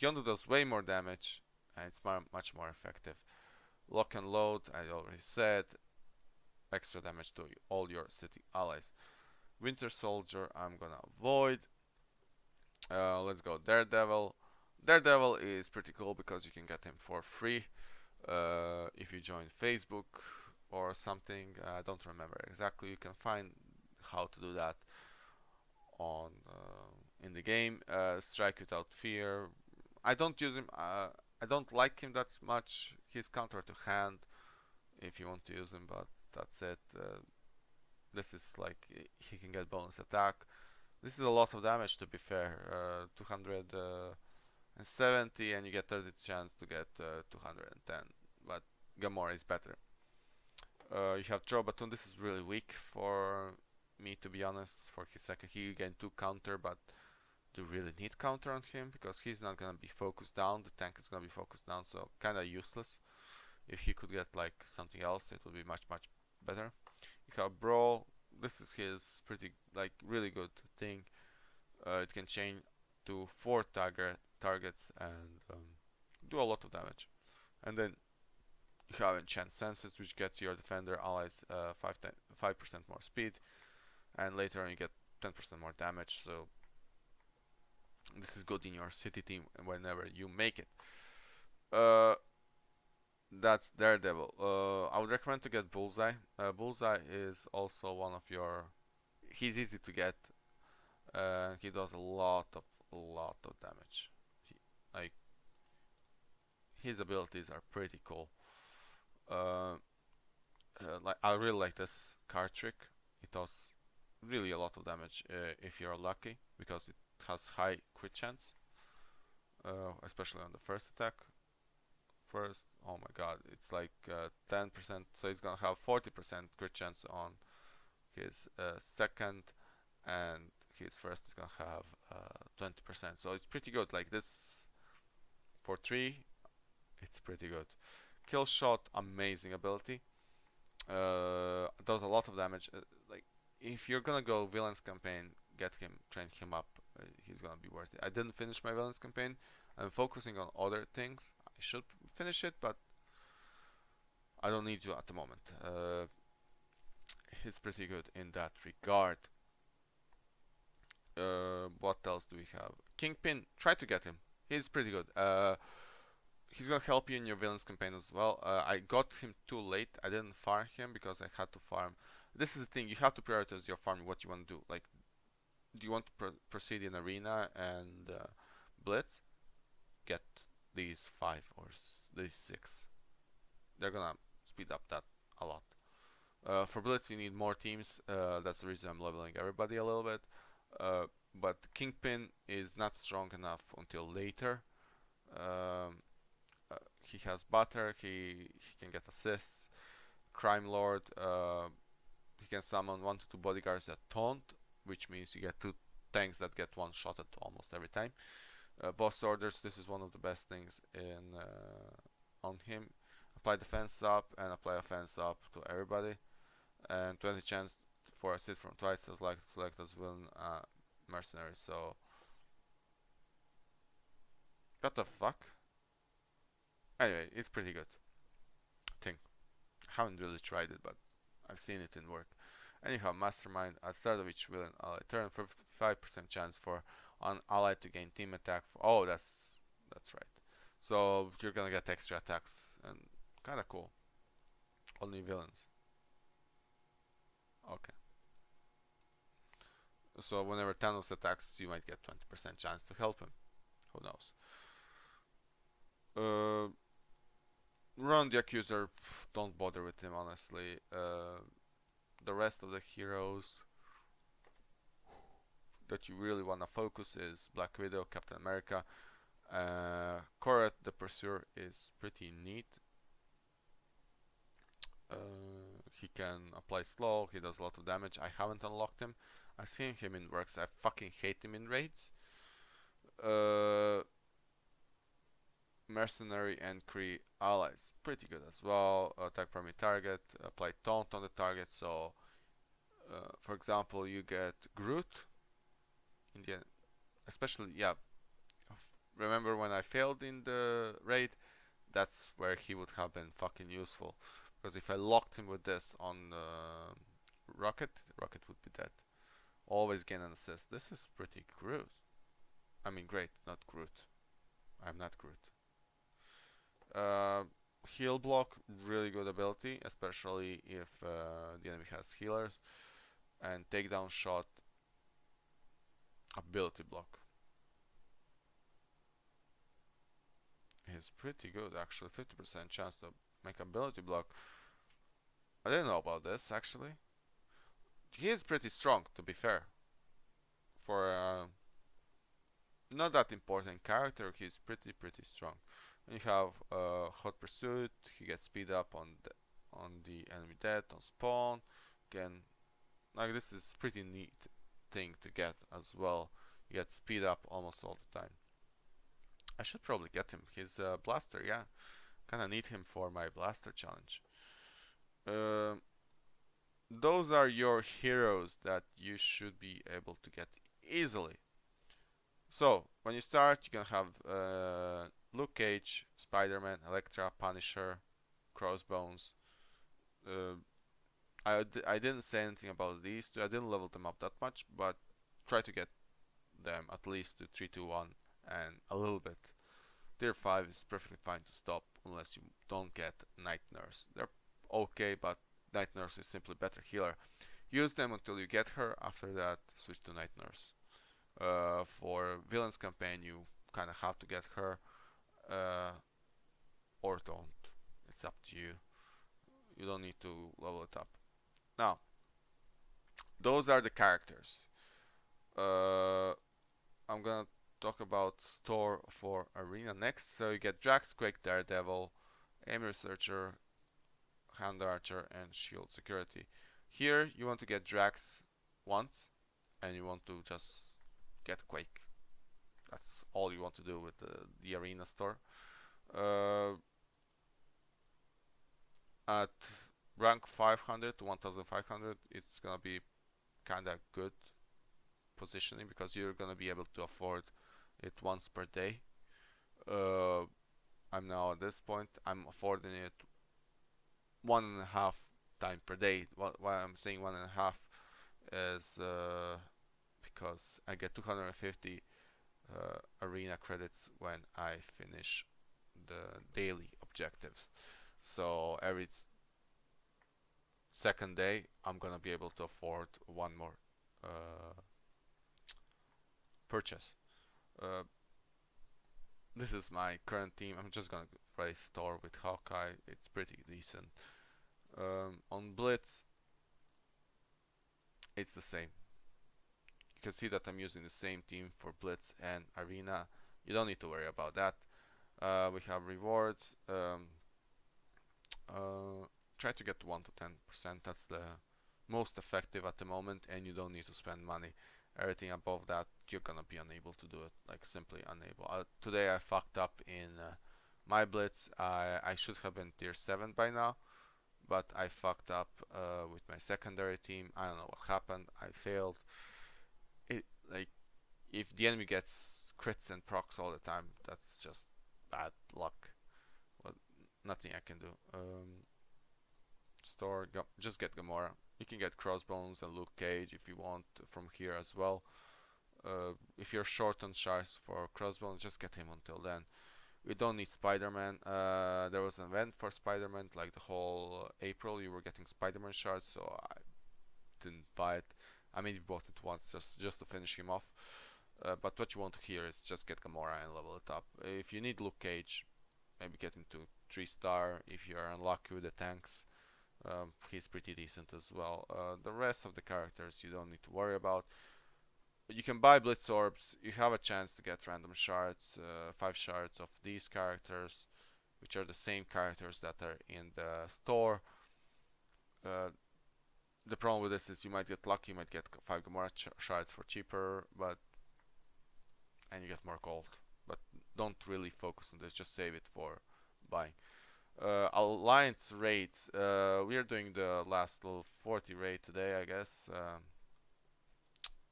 S1: Yondu does way more damage, and it's much more effective. Lock and load, I already said. Extra damage to all your city allies. Winter Soldier, I'm gonna avoid. Let's go Daredevil. Daredevil is pretty cool because you can get him for free if you join Facebook or something. I don't remember exactly. You can find how to do that on in the game. Strike without fear. I don't use him. I don't like him that much. He's counter to hand if you want to use him, but that's it. This is like he can get bonus attack. This is a lot of damage, to be fair. 270 and you get 30 chance to get 210, but Gamora is better. You have throw baton. This is really weak for me, to be honest. For Hiseka, he gained 2 counter, but do you really need counter on him because he's not gonna be focused down. The tank is gonna be focused down, so kinda useless. If he could get like something else, it would be much better. You have Brawl. This is his pretty like really good thing. It can chain to 4 targets and do a lot of damage. And then you have Enchant Senses, which gets your defender allies 5% more speed, and later on you get 10% more damage. So this is good in your city team whenever you make it. That's Daredevil. I would recommend to get Bullseye. Bullseye is also one of your. He's easy to get. He does a lot of damage. Like his abilities are pretty cool. Like I really like this card trick. It does really a lot of damage if you're lucky because it has high crit chance, especially on the first attack. Oh my god, it's like 10%, so he's gonna have 40% crit chance on his second, and his first is gonna have 20%. So it's pretty good. Like this for 3, it's pretty good. Kill shot, amazing ability. Does a lot of damage. Like if you're gonna go villains campaign, get him, train him up. He's gonna be worth it. I didn't finish my villains campaign. I'm focusing on other things. I should finish it, but I don't need to at the moment. He's pretty good in that regard. What else do we have? Kingpin, try to get him. He's pretty good. He's gonna help you in your villains campaign as well. I got him too late. I didn't farm him because I had to farm. This is the thing. You have to prioritize your farm. What you want to do. Like, do you want to proceed in arena and blitz? Get these 5 or these 6. They're gonna speed up that a lot. For blitz, you need more teams. That's the reason I'm leveling everybody a little bit. But Kingpin is not strong enough until later. Um, he has butter. He can get assists. Crime Lord. He can summon 1 to 2 bodyguards that taunt, which means you get 2 tanks that get one shotted almost every time. Boss orders. This is one of the best things in on him. Apply defense up and apply offense up to everybody, and 20 chance for assist from twice as like select as villain mercenary. So what the fuck? Anyway, it's pretty good. I think. I haven't really tried it, but I've seen it in work. Anyhow, Mastermind. At start of each villain, turn 55% chance for an ally to gain team attack. Oh, that's right. So you're gonna get extra attacks and kind of cool. Only villains. Okay. So whenever Thanos attacks, you might get 20% chance to help him. Who knows? Run the Accuser. Don't bother with him, honestly. The rest of the heroes that you really want to focus is Black Widow, Captain America. Koret the Pursuer is pretty neat. He can apply slow. He does a lot of damage. I haven't unlocked him. I've seen him in works. I fucking hate him in raids. Mercenary and Kree allies, pretty good as well. Attack primary target, apply taunt on the target. So, for example, you get Groot in the especially, yeah. Remember when I failed in the raid? That's where he would have been fucking useful. Because if I locked him with this on Rocket, Rocket would be dead. Always gain an assist. This is pretty Groot. I mean, great, not Groot. I'm not Groot. Heal block, really good ability, especially if the enemy has healers. And takedown shot, ability block. Is pretty good actually, 50% chance to make ability block. I didn't know about this actually. He is pretty strong, to be fair. For not that important character, he's pretty strong. And you have Hot Pursuit. He gets speed up on the enemy death on spawn. Again, like this is pretty neat thing to get as well. You get speed up almost all the time. I should probably get him. His blaster, yeah. Kinda need him for my blaster challenge. Those are your heroes that you should be able to get easily. So, when you start, you're gonna have Luke Cage, Spider-Man, Elektra, Punisher, Crossbones. I didn't say anything about these two. I didn't level them up that much, but try to get them at least to 3, 2, 1 and a little bit. Tier 5 is perfectly fine to stop unless you don't get Night Nurse. They're okay, but Night Nurse is simply better healer. Use them until you get her. After that, switch to Night Nurse. For Villains campaign, you kind of have to get her or don't. It's up to you. You don't need to level it up. Now, those are the characters. I'm gonna talk about store for arena next. So you get Drax, Quake, Daredevil, Aim Researcher, Hand Archer, and Shield Security. Here you want to get Drax once, and you want to just get Quake. That's all you want to do with the arena store. At rank 500 to 1500, it's gonna be kinda good positioning because you're gonna be able to afford it once per day. I'm now at this point, I'm affording it 1.5 time per day. Why I'm saying 1.5 is because I get 250 arena credits when I finish the daily objectives. So every second day I'm gonna be able to afford one more purchase. Uh, this is my current team. I'm just gonna play Store with Hawkeye. It's pretty decent. On Blitz, it's the same. You can see that I'm using the same team for Blitz and Arena. You don't need to worry about that. We have rewards. Try to get 1 to 10%. That's the most effective at the moment, and you don't need to spend money. Everything above that, you're gonna be unable to do it, like simply unable. Today I fucked up in my Blitz. I should have been tier 7 by now, but I fucked up with my secondary team. I don't know what happened. I failed. It like if the enemy gets crits and procs all the time, that's just bad luck. Well, nothing I can do. Store, just get Gamora. You can get Crossbones and Luke Cage if you want from here as well. If you're short on shards for Crossbones, just get him until then. We don't need Spider-Man. There was an event for Spider-Man, like the whole April you were getting Spider-Man shards, so I didn't buy it. I maybe bought it once just to finish him off. But what you want to hear is just get Gamora and level it up. If you need Luke Cage, maybe get him to 3-star. If you're unlucky with the tanks, he's pretty decent as well. The rest of the characters you don't need to worry about. You can buy Blitz Orbs. You have a chance to get random shards, 5 shards of these characters, which are the same characters that are in the store. The problem with this is you might get lucky, you might get 5 Gamora shards for cheaper, and you get more gold. But don't really focus on this, just save it for buying. Alliance raids. We are doing the last little 40 raid today, I guess.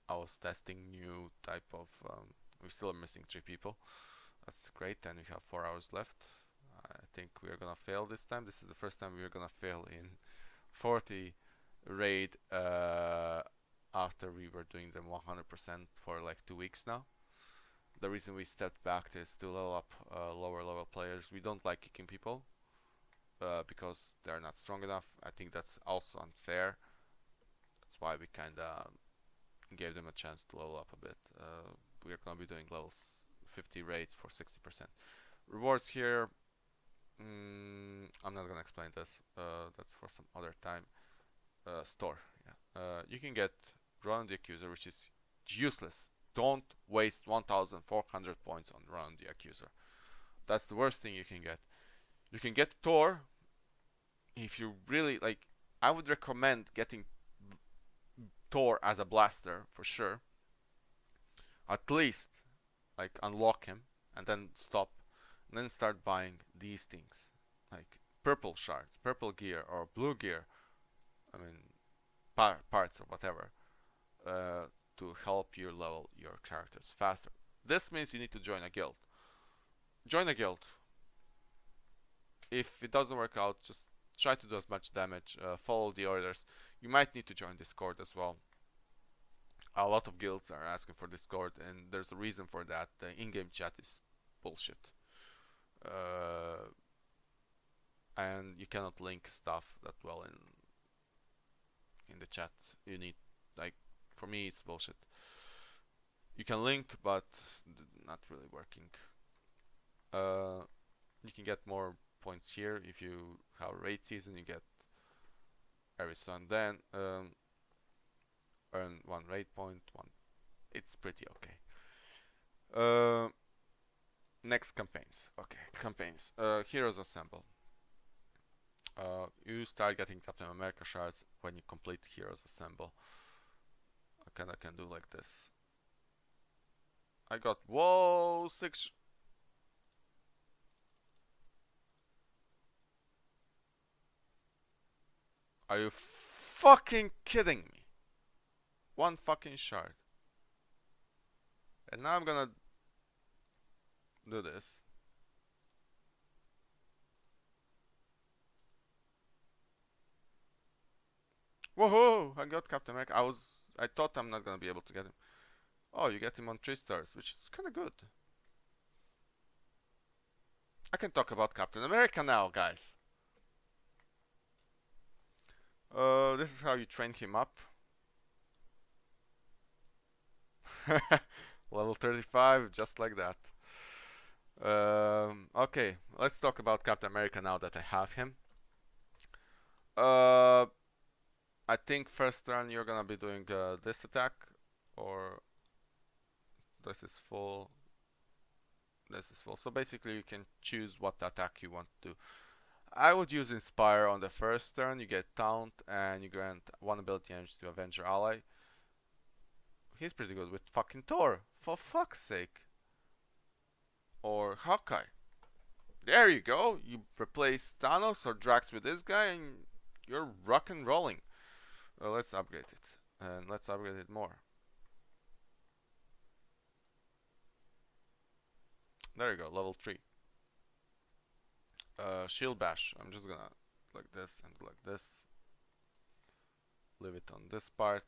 S1: I was testing new type of. We still are missing 3 people. That's great, and we have 4 hours left. I think we are gonna fail this time. This is the first time we are gonna fail in 40 raid after we were doing them 100% for like 2 weeks now. The reason we stepped back is to level up lower level players. We don't like kicking people because they're not strong enough. I think that's also unfair. That's why we kinda gave them a chance to level up a bit. We're gonna be doing levels 50 raids for 60%. Rewards here. I'm not gonna explain this. That's for some other time. Store. Yeah. You can get Ronan the Accuser, which is useless. Don't waste 1,400 points on Ronan the Accuser. That's the worst thing you can get. You can get Thor. If you really like, I would recommend getting Thor as a blaster for sure. At least, like, unlock him and then stop, and then start buying these things, like purple shards, purple gear, or blue gear. I mean, parts or whatever, to help you level your characters faster. This means you need to join a guild. Join a guild. If it doesn't work out, just try to do as much damage. Follow the orders. You might need to join Discord as well. A lot of guilds are asking for Discord, and there's a reason for that. The in-game chat is bullshit. And you cannot link stuff that well in the chat. You need, like, for me it's bullshit. You can link, but not really working. You can get more points here if you have a raid season. You get every so and then earn 1 raid point. It's pretty okay. Next campaigns. Okay, campaigns. Heroes Assemble. You start getting Captain America shards when you complete Heroes Assemble. I kinda can do like this. I got, whoa, 6. Are you fucking kidding me? 1 fucking shard. And now I'm gonna do this. Whoa! I got Captain America. I thought I'm not gonna be able to get him. Oh, you get him on 3 stars, which is kind of good. I can talk about Captain America now, guys. This is how you train him up. Level 35, just like that. Okay, let's talk about Captain America now that I have him. I think first turn you're gonna be doing this attack, or this is full. This is full. So basically, you can choose what attack you want to do. I would use Inspire on the first turn. You get Taunt, and you grant 1 ability energy to Avenger ally. He's pretty good with fucking Thor, for fuck's sake. Or Hawkeye. There you go. You replace Thanos or Drax with this guy, and you're rock and rolling. Let's upgrade it, and let's upgrade it more. There you go, level 3. Shield Bash. I'm just gonna like this and like this. Leave it on this part.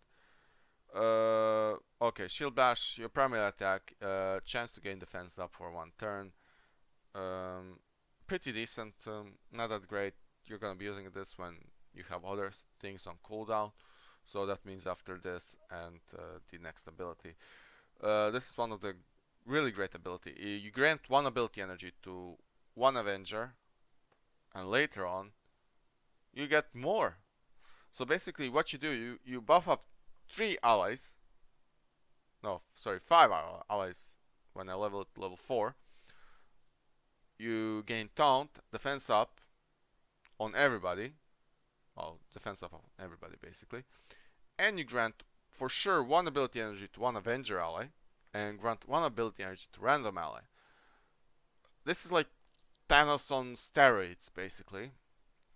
S1: Okay, Shield Bash, your primary attack, chance to gain defense up for 1 turn. Pretty decent, not that great. You're gonna be using this when you have other things on cooldown. So that means after this and the next ability. This is one of the really great ability. You grant 1 ability energy to 1 Avenger, and later on you get more. So basically what you do, you buff up 3 allies. No, sorry, 5 allies when I level it to level 4. You gain Taunt, defense up on everybody. Well, defense up on everybody basically. And you grant for sure 1 ability energy to 1 Avenger ally, and grant 1 ability energy to random ally. This is like Thanos on steroids basically,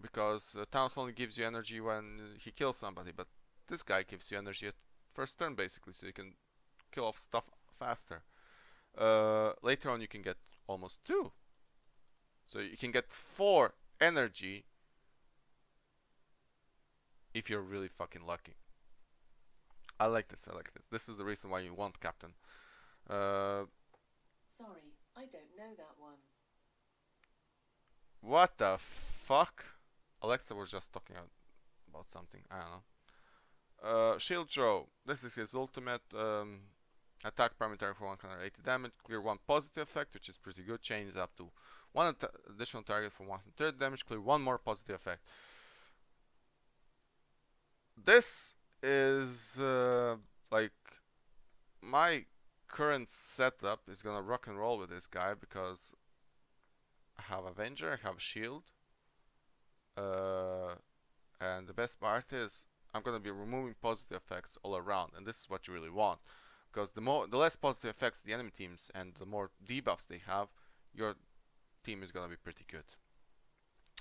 S1: because Thanos only gives you energy when he kills somebody, but this guy gives you energy at first turn basically, so you can kill off stuff faster. Later on you can get almost 2. So you can get 4 energy if you're really fucking lucky. I like this, I like this. This is the reason why you want Captain.
S2: Sorry, I don't know that one.
S1: What the fuck? Alexa was just talking about something, I don't know. Shield Throw. This is his ultimate. Attack parameter for 180 damage. Clear 1 positive effect, which is pretty good. Changes up to 1 additional target for 130 damage. Clear 1 more positive effect. This is like my current setup is gonna rock and roll with this guy because I have Avenger, I have Shield, and the best part is I'm gonna be removing positive effects all around, and this is what you really want, because the less positive effects the enemy teams and the more debuffs they have, your team is gonna be pretty good.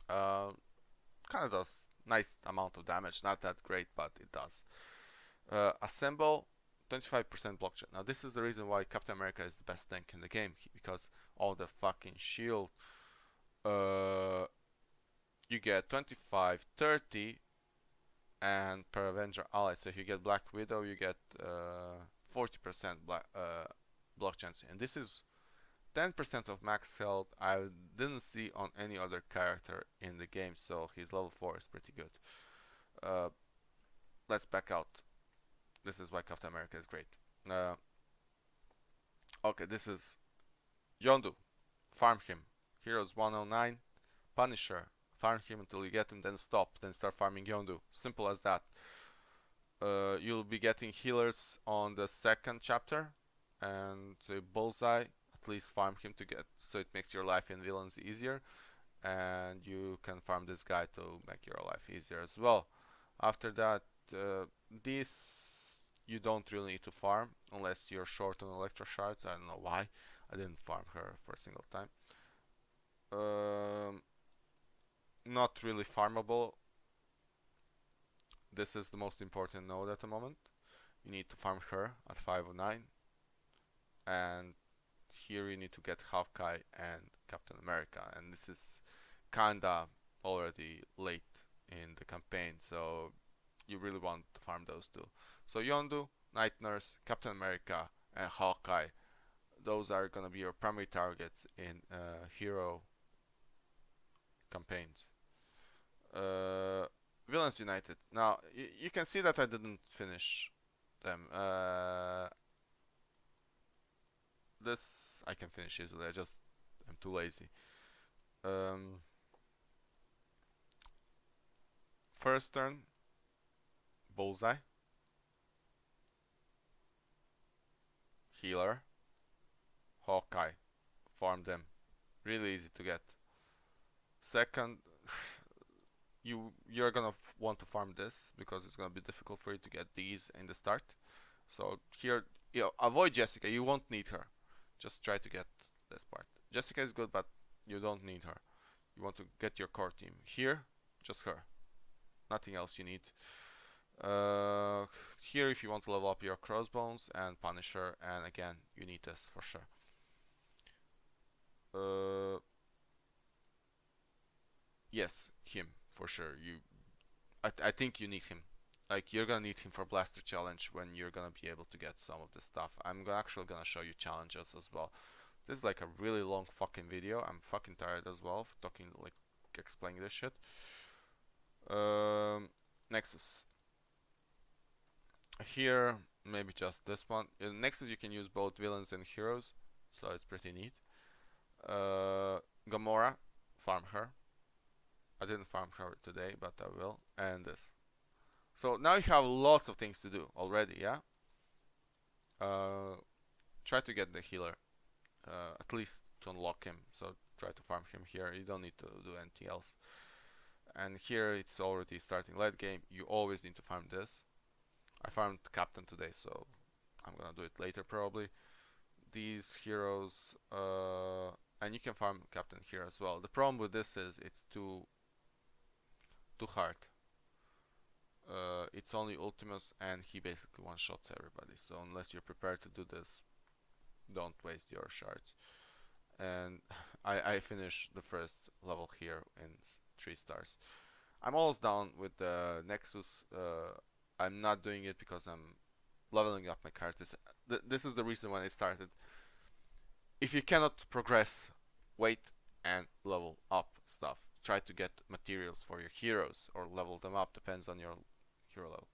S1: Kind of does nice amount of damage, not that great, but it does. Assemble 25% block chance. Now this is the reason why Captain America is the best tank in the game, because all the fucking shield. You get 25, 30, and per Avenger ally. So if you get Black Widow, you get 40% block chance, and this is 10% of max health. I didn't see on any other character in the game, so his level 4 is pretty good. Let's back out. This is why Captain America is great. Okay, this is Yondu. Farm him. Heroes 109. Punisher. Farm him until you get him, then stop. Then start farming Yondu. Simple as that. You'll be getting healers on the 2nd chapter. And Bullseye. At least farm him to get, so it makes your life in villains easier. And you can farm this guy to make your life easier as well. After that, this you don't really need to farm unless you're short on electro shards. I don't know why I didn't farm her for a single time. Not really farmable. This is the most important node at the moment. You need to farm her at 509, and here you need to get Hawkeye and Captain America, and this is kinda already late in the campaign, so you really want to farm those two. So Yondu, Night Nurse, Captain America, and Hawkeye. Those are gonna be your primary targets in hero campaigns. Villains United. Now you can see that I didn't finish them. This I can finish easily. I just am too lazy. Um, First turn, Bullseye, Healer, Hawkeye. Farm them. Really easy to get. Second, you're gonna want to farm this because it's gonna be difficult for you to get these in the start. So here, avoid Jessica. You won't need her. Just try to get this part. Jessica is good, but you don't need her. You want to get your core team. Here, just her. Nothing else you need. Here, if you want to level up your Crossbones and Punisher, and again, you need this for sure. Yes, him for sure. I think you need him. Like you're gonna need him for Blaster Challenge when you're gonna be able to get some of this stuff. I'm actually gonna show you challenges as well. This is like a really long fucking video. I'm fucking tired as well of talking, like, explaining this shit. Nexus. Here, maybe just this one. In Nexus you can use both villains and heroes, so it's pretty neat. Gamora, farm her. I didn't farm her today, but I will. And this. So now you have lots of things to do already, yeah? Try to get the healer, at least to unlock him. So try to farm him here. You don't need to do anything else. And here it's already starting late game. You always need to farm this. I farmed Captain today, so I'm gonna do it later probably. These heroes, and you can farm Captain here as well. The problem with this is it's too hard. It's only Ultimus, and he basically one-shots everybody. So unless you're prepared to do this, don't waste your shards. And I finished the first level here in 3 stars. I'm almost done with the Nexus. I'm not doing it because I'm leveling up my characters. This is the reason when I started. If you cannot progress, wait and level up stuff. Try to get materials for your heroes or level them up, depends on your hero level.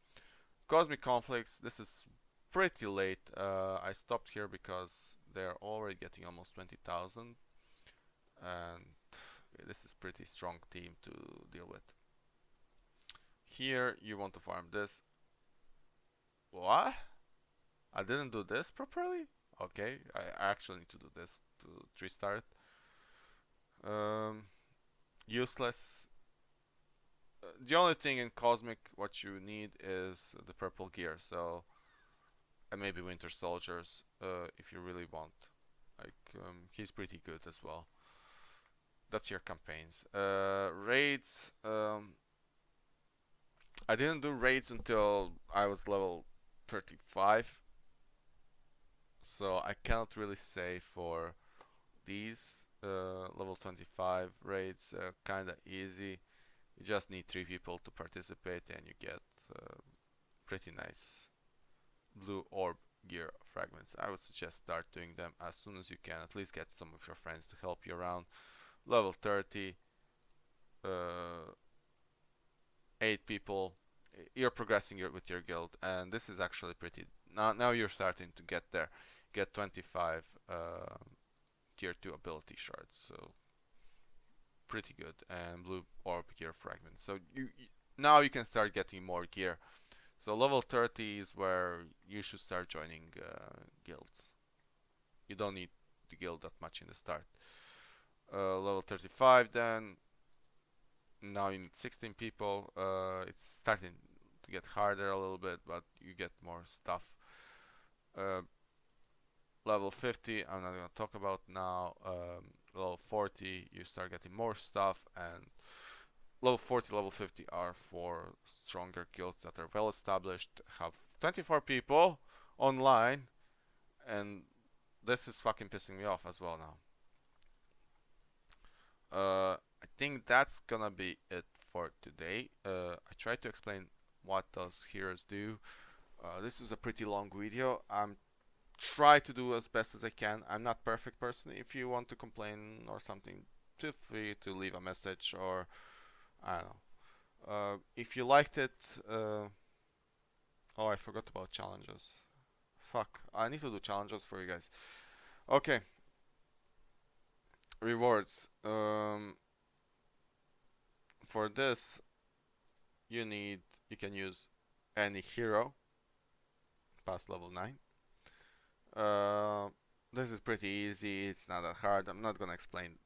S1: Cosmic Conflicts, this is pretty late. I stopped here because they're already getting almost 20,000, and this is pretty strong team to deal with. Here you want to farm this. What? I didn't do this properly? Okay, I actually need to do this to 3-star it. Useless. The only thing in Cosmic what you need is the purple gear, so and maybe Winter Soldiers if you really want. Like he's pretty good as well. That's your campaigns. Raids. I didn't do raids until I was level 35, so I cannot really say for these. Level 25 raids, kinda easy. You just need 3 people to participate and you get pretty nice blue orb gear fragments. I would suggest start doing them as soon as you can. At least get some of your friends to help you around. Level 30, 8 people. You're progressing with your guild, and this is actually pretty. Now you're starting to get there. Get 25 tier 2 ability shards, so pretty good, and blue orb gear fragment. So now you can start getting more gear. So level 30 is where you should start joining guilds. You don't need the guild that much in the start. Level 35 then. Now you need 16 people. It's starting to get harder a little bit, but you get more stuff. Level 50 I'm not going to talk about now. Level 40 you start getting more stuff, and level 40, level 50 are for stronger guilds that are well established, have 24 people online, and this is fucking pissing me off as well now. I think that's gonna be it for today. I tried to explain what those heroes do. This is a pretty long video. I'm try to do as best as I can. I'm not perfect person. If you want to complain or something, feel free to leave a message, or I don't know. If you liked it, oh, I forgot about challenges. Fuck, I need to do challenges for you guys. Okay, rewards. For this, you can use any hero past level 9. Uh, this is pretty easy. It's not that hard. I'm not gonna explain.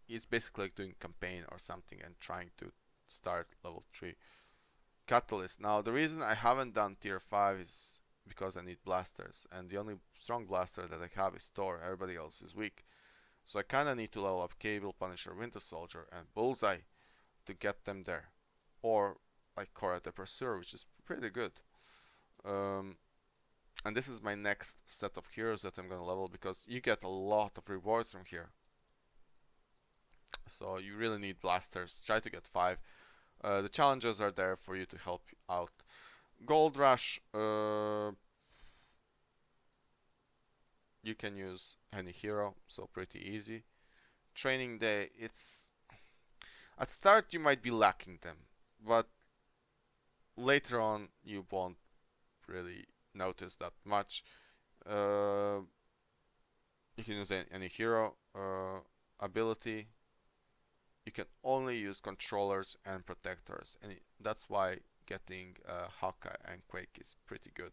S1: It's basically like doing campaign or something and trying to start level 3. Catalyst. Now the reason I haven't done tier 5 is because I need blasters, and the only strong blaster that I have is Thor. Everybody else is weak. So I kinda need to level up Cable, Punisher, Winter Soldier, and Bullseye to get them there. Or like Cora the Pursuer, which is pretty good. And this is my next set of heroes that I'm gonna level, because you get a lot of rewards from here. So you really need blasters. Try to get 5. The challenges are there for you to help out. Gold Rush, you can use any hero, so pretty easy. Training Day, it's at start you might be lacking them, but later on you won't really notice that much. You can use any hero ability. You can only use controllers and protectors, and that's why getting Hawkeye and Quake is pretty good,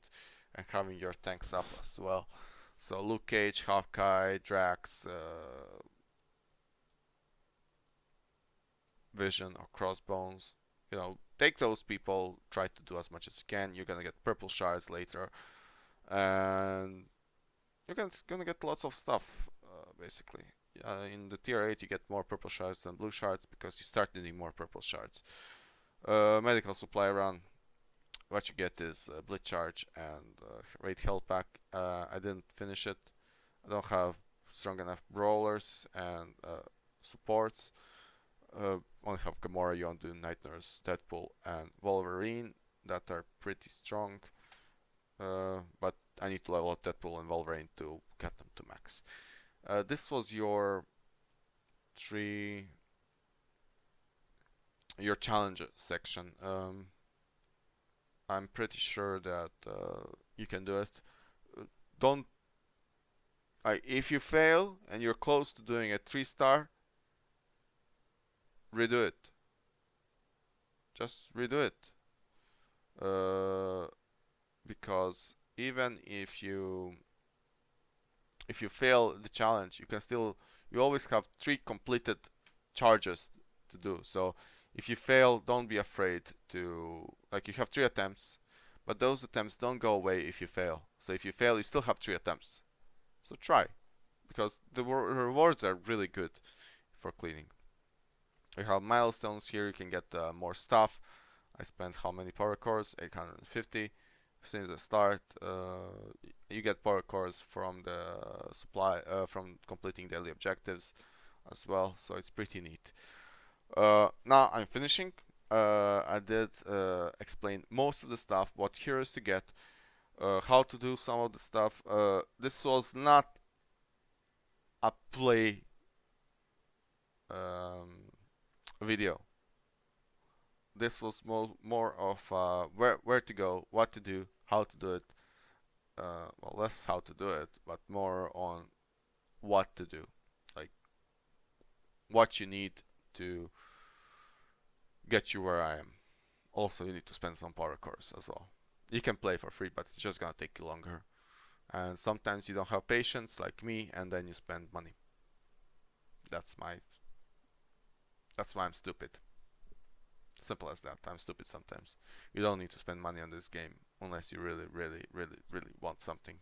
S1: and having your tanks up as well. So Luke Cage, Hawkeye, Drax, Vision, or Crossbones. You know, take those people, try to do as much as you can. You're gonna get purple shards later, and you're gonna get lots of stuff, basically. In the tier 8 you get more purple shards than blue shards because you start needing more purple shards. Medical supply run, what you get is Blitz Charge and Raid Health Pack. I didn't finish it. I don't have strong enough brawlers and supports. Only have Gamora, Yondu, Night Nurse, Deadpool, and Wolverine that are pretty strong. But I need to level up Deadpool and Wolverine to get them to max. This was your challenge section. I'm pretty sure that you can do it. Don't if you fail and you're close to doing a 3-star, redo it. Just redo it. Because even if you fail the challenge, you always have 3 completed charges to do. So if you fail, don't be afraid to, like, you have 3 attempts, but those attempts don't go away if you fail. So if you fail, you still have 3 attempts. So try, because the rewards are really good for cleaning. You have milestones here. You can get more stuff. I spent how many power cores? 850 since the start. You get power cores from the supply, from completing daily objectives as well, so it's pretty neat. Now I'm finishing. I did explain most of the stuff, what heroes to get, how to do some of the stuff. This was not a play video. This was more of where to go, what to do, how to do it. Well, less how to do it, but more on what to do, like what you need to get you where I am. Also, you need to spend some power cores as well. You can play for free, but it's just gonna take you longer. And sometimes you don't have patience, like me, and then you spend money. That's why I'm stupid. Simple as that. I'm stupid sometimes. You don't need to spend money on this game unless you really, really, really, really want something.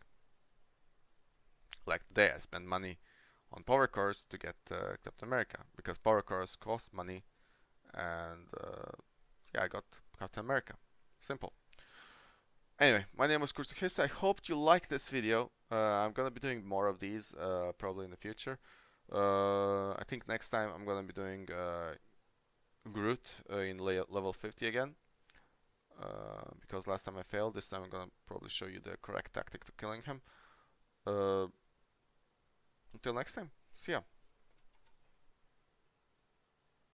S1: Like today, I spent money on power cores to get Captain America, because power cores cost money, and yeah, I got Captain America. Simple. Anyway, my name was criticsm. I hope you liked this video. I'm gonna be doing more of these probably in the future. I think next time I'm gonna be doing Groot in level 50 again, because last time I failed. This time I'm gonna probably show you the correct tactic to killing him. Uh, until next time, see ya.